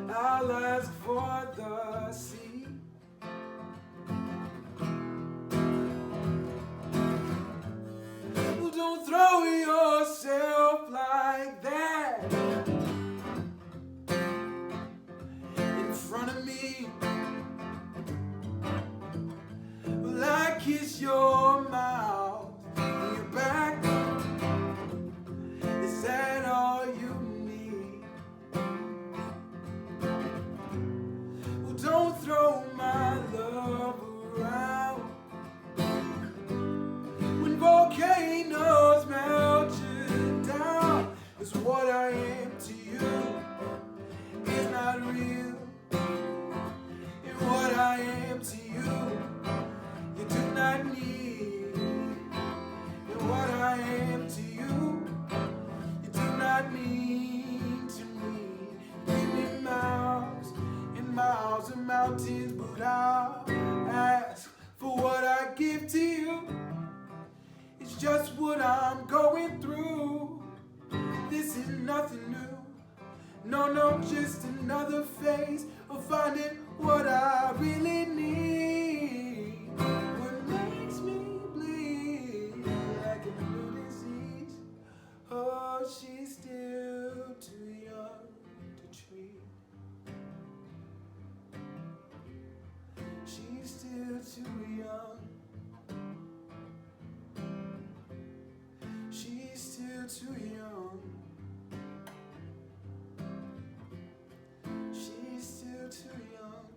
I'll ask for the sea. Well, don't throw yourself like that in front of me. Well, I kiss your mouth and your back. Is that all you need? Well, don't throw my love around when volcanoes melt you down. 'Cause what I am to you is not real. And what I am to you, you do not need. And what I am to you, you do not mean to me. Give me miles and miles of mountains, but I'll ask for what I give to you. It's just what I'm going through. This is nothing new. No, no, just another phase of finding what I really need. What makes me bleed like a new disease. Oh, she's still too young to treat. She's still too young. She's still too young. She's still too young.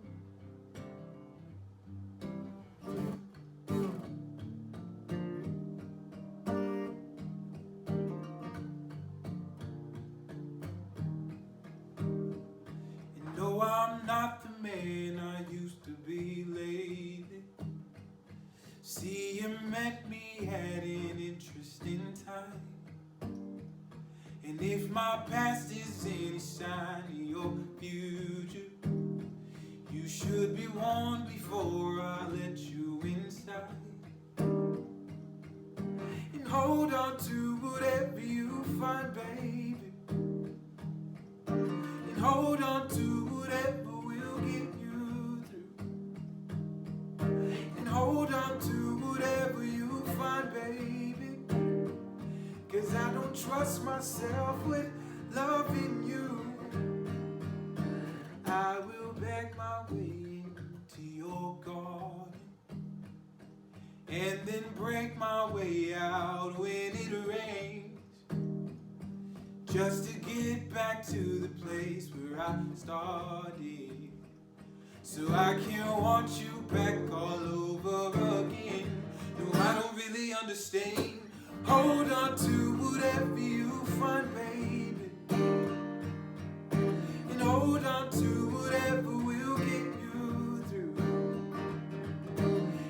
You know I'm not the man I used to be lately. See, you met me at an interesting time. And if my past is any sign of your future, you should be warned before I let you inside. And hold on to whatever you find, baby. And hold on to whatever will get you through. And hold on to whatever you find, baby. 'Cause I don't trust myself with loving you. I will beg my way into your garden and then break my way out when it rains, just to get back to the place where I started, so I can't want you back all over again. No, I don't really understand. Hold on to whatever you find, baby, and hold on to whatever will get you through.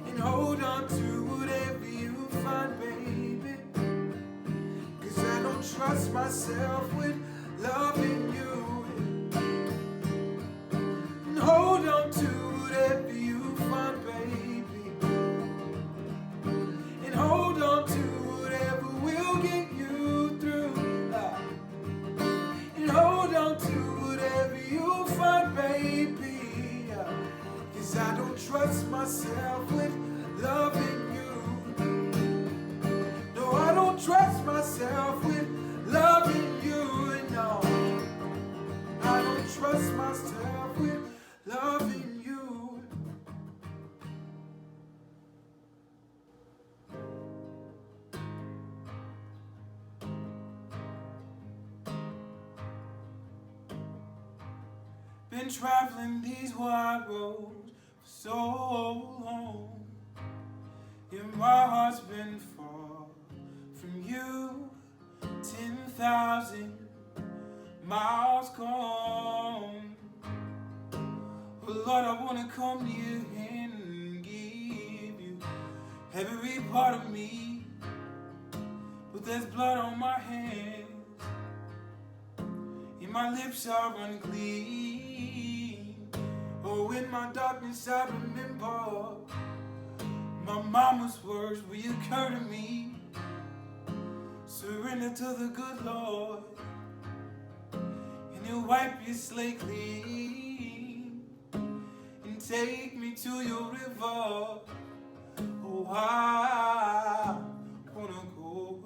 And hold on to whatever you find, baby, 'cause I don't trust myself with loving you. And hold on to whatever you find, baby, and hold on to whatever will get you through. And hold on to whatever you find, baby, myself with loving you, and no, I don't trust myself with loving you. Been traveling these wide roads for so long. Yeah, my heart's been far from you. 10,000 miles gone. Oh Lord, I wanna come to you and give you every part of me, but there's blood on my hands, and my lips are unclean. Oh, in my darkness I remember my mama's words reoccur to me. Surrender to the good Lord, and He'll wipe your slate clean and take me to your river. Oh, I wanna go.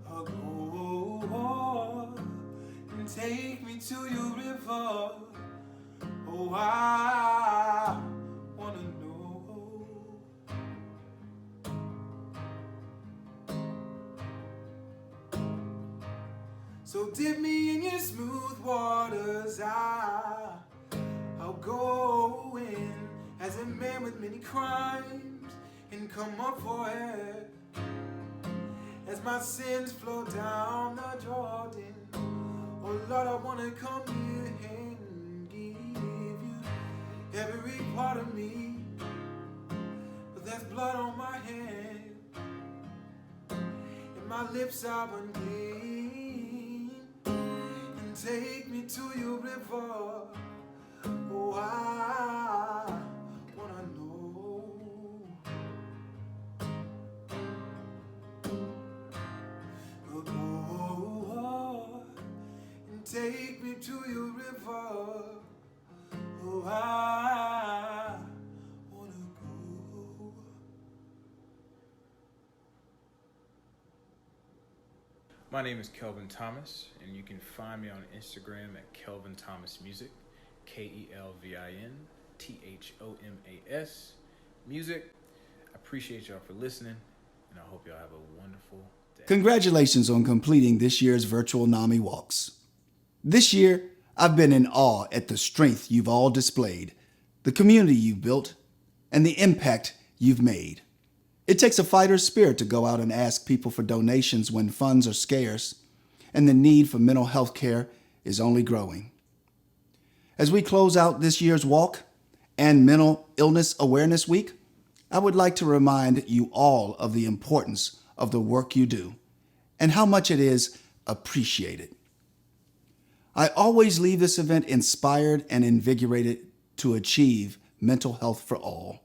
I'll go and take me to your river. Oh, I wanna know. So dip me in your smooth waters, I'll go in as a man with many crimes and come up for air. As my sins flow down the Jordan, oh Lord, I wanna come here and give you every part of me, but there's blood on my hand, and my lips are unclean, and take me to your river. Oh, I wanna know. Oh, and take me to your river. Oh, I wanna go. My name is Kelvin Thomas, and you can find me on Instagram at Kelvin Thomas Music, KelvinThomas Music. I appreciate y'all for listening, and I hope y'all have a wonderful day. Congratulations on completing this year's virtual NAMIWalks. This year, I've been in awe at the strength you've all displayed, the community you've built, and the impact you've made. It takes a fighter's spirit to go out and ask people for donations when funds are scarce, and the need for mental health care is only growing. As we close out this year's walk and Mental Illness Awareness Week, I would like to remind you all of the importance of the work you do and how much it is appreciated. I always leave this event inspired and invigorated to achieve mental health for all.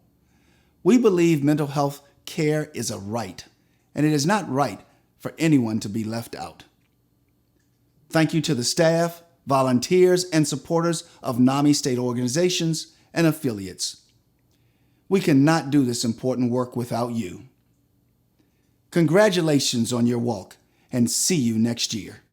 We believe mental health care is a right, and it is not right for anyone to be left out. Thank you to the staff, volunteers, and supporters of NAMI state organizations and affiliates. We cannot do this important work without you. Congratulations on your walk, and see you next year.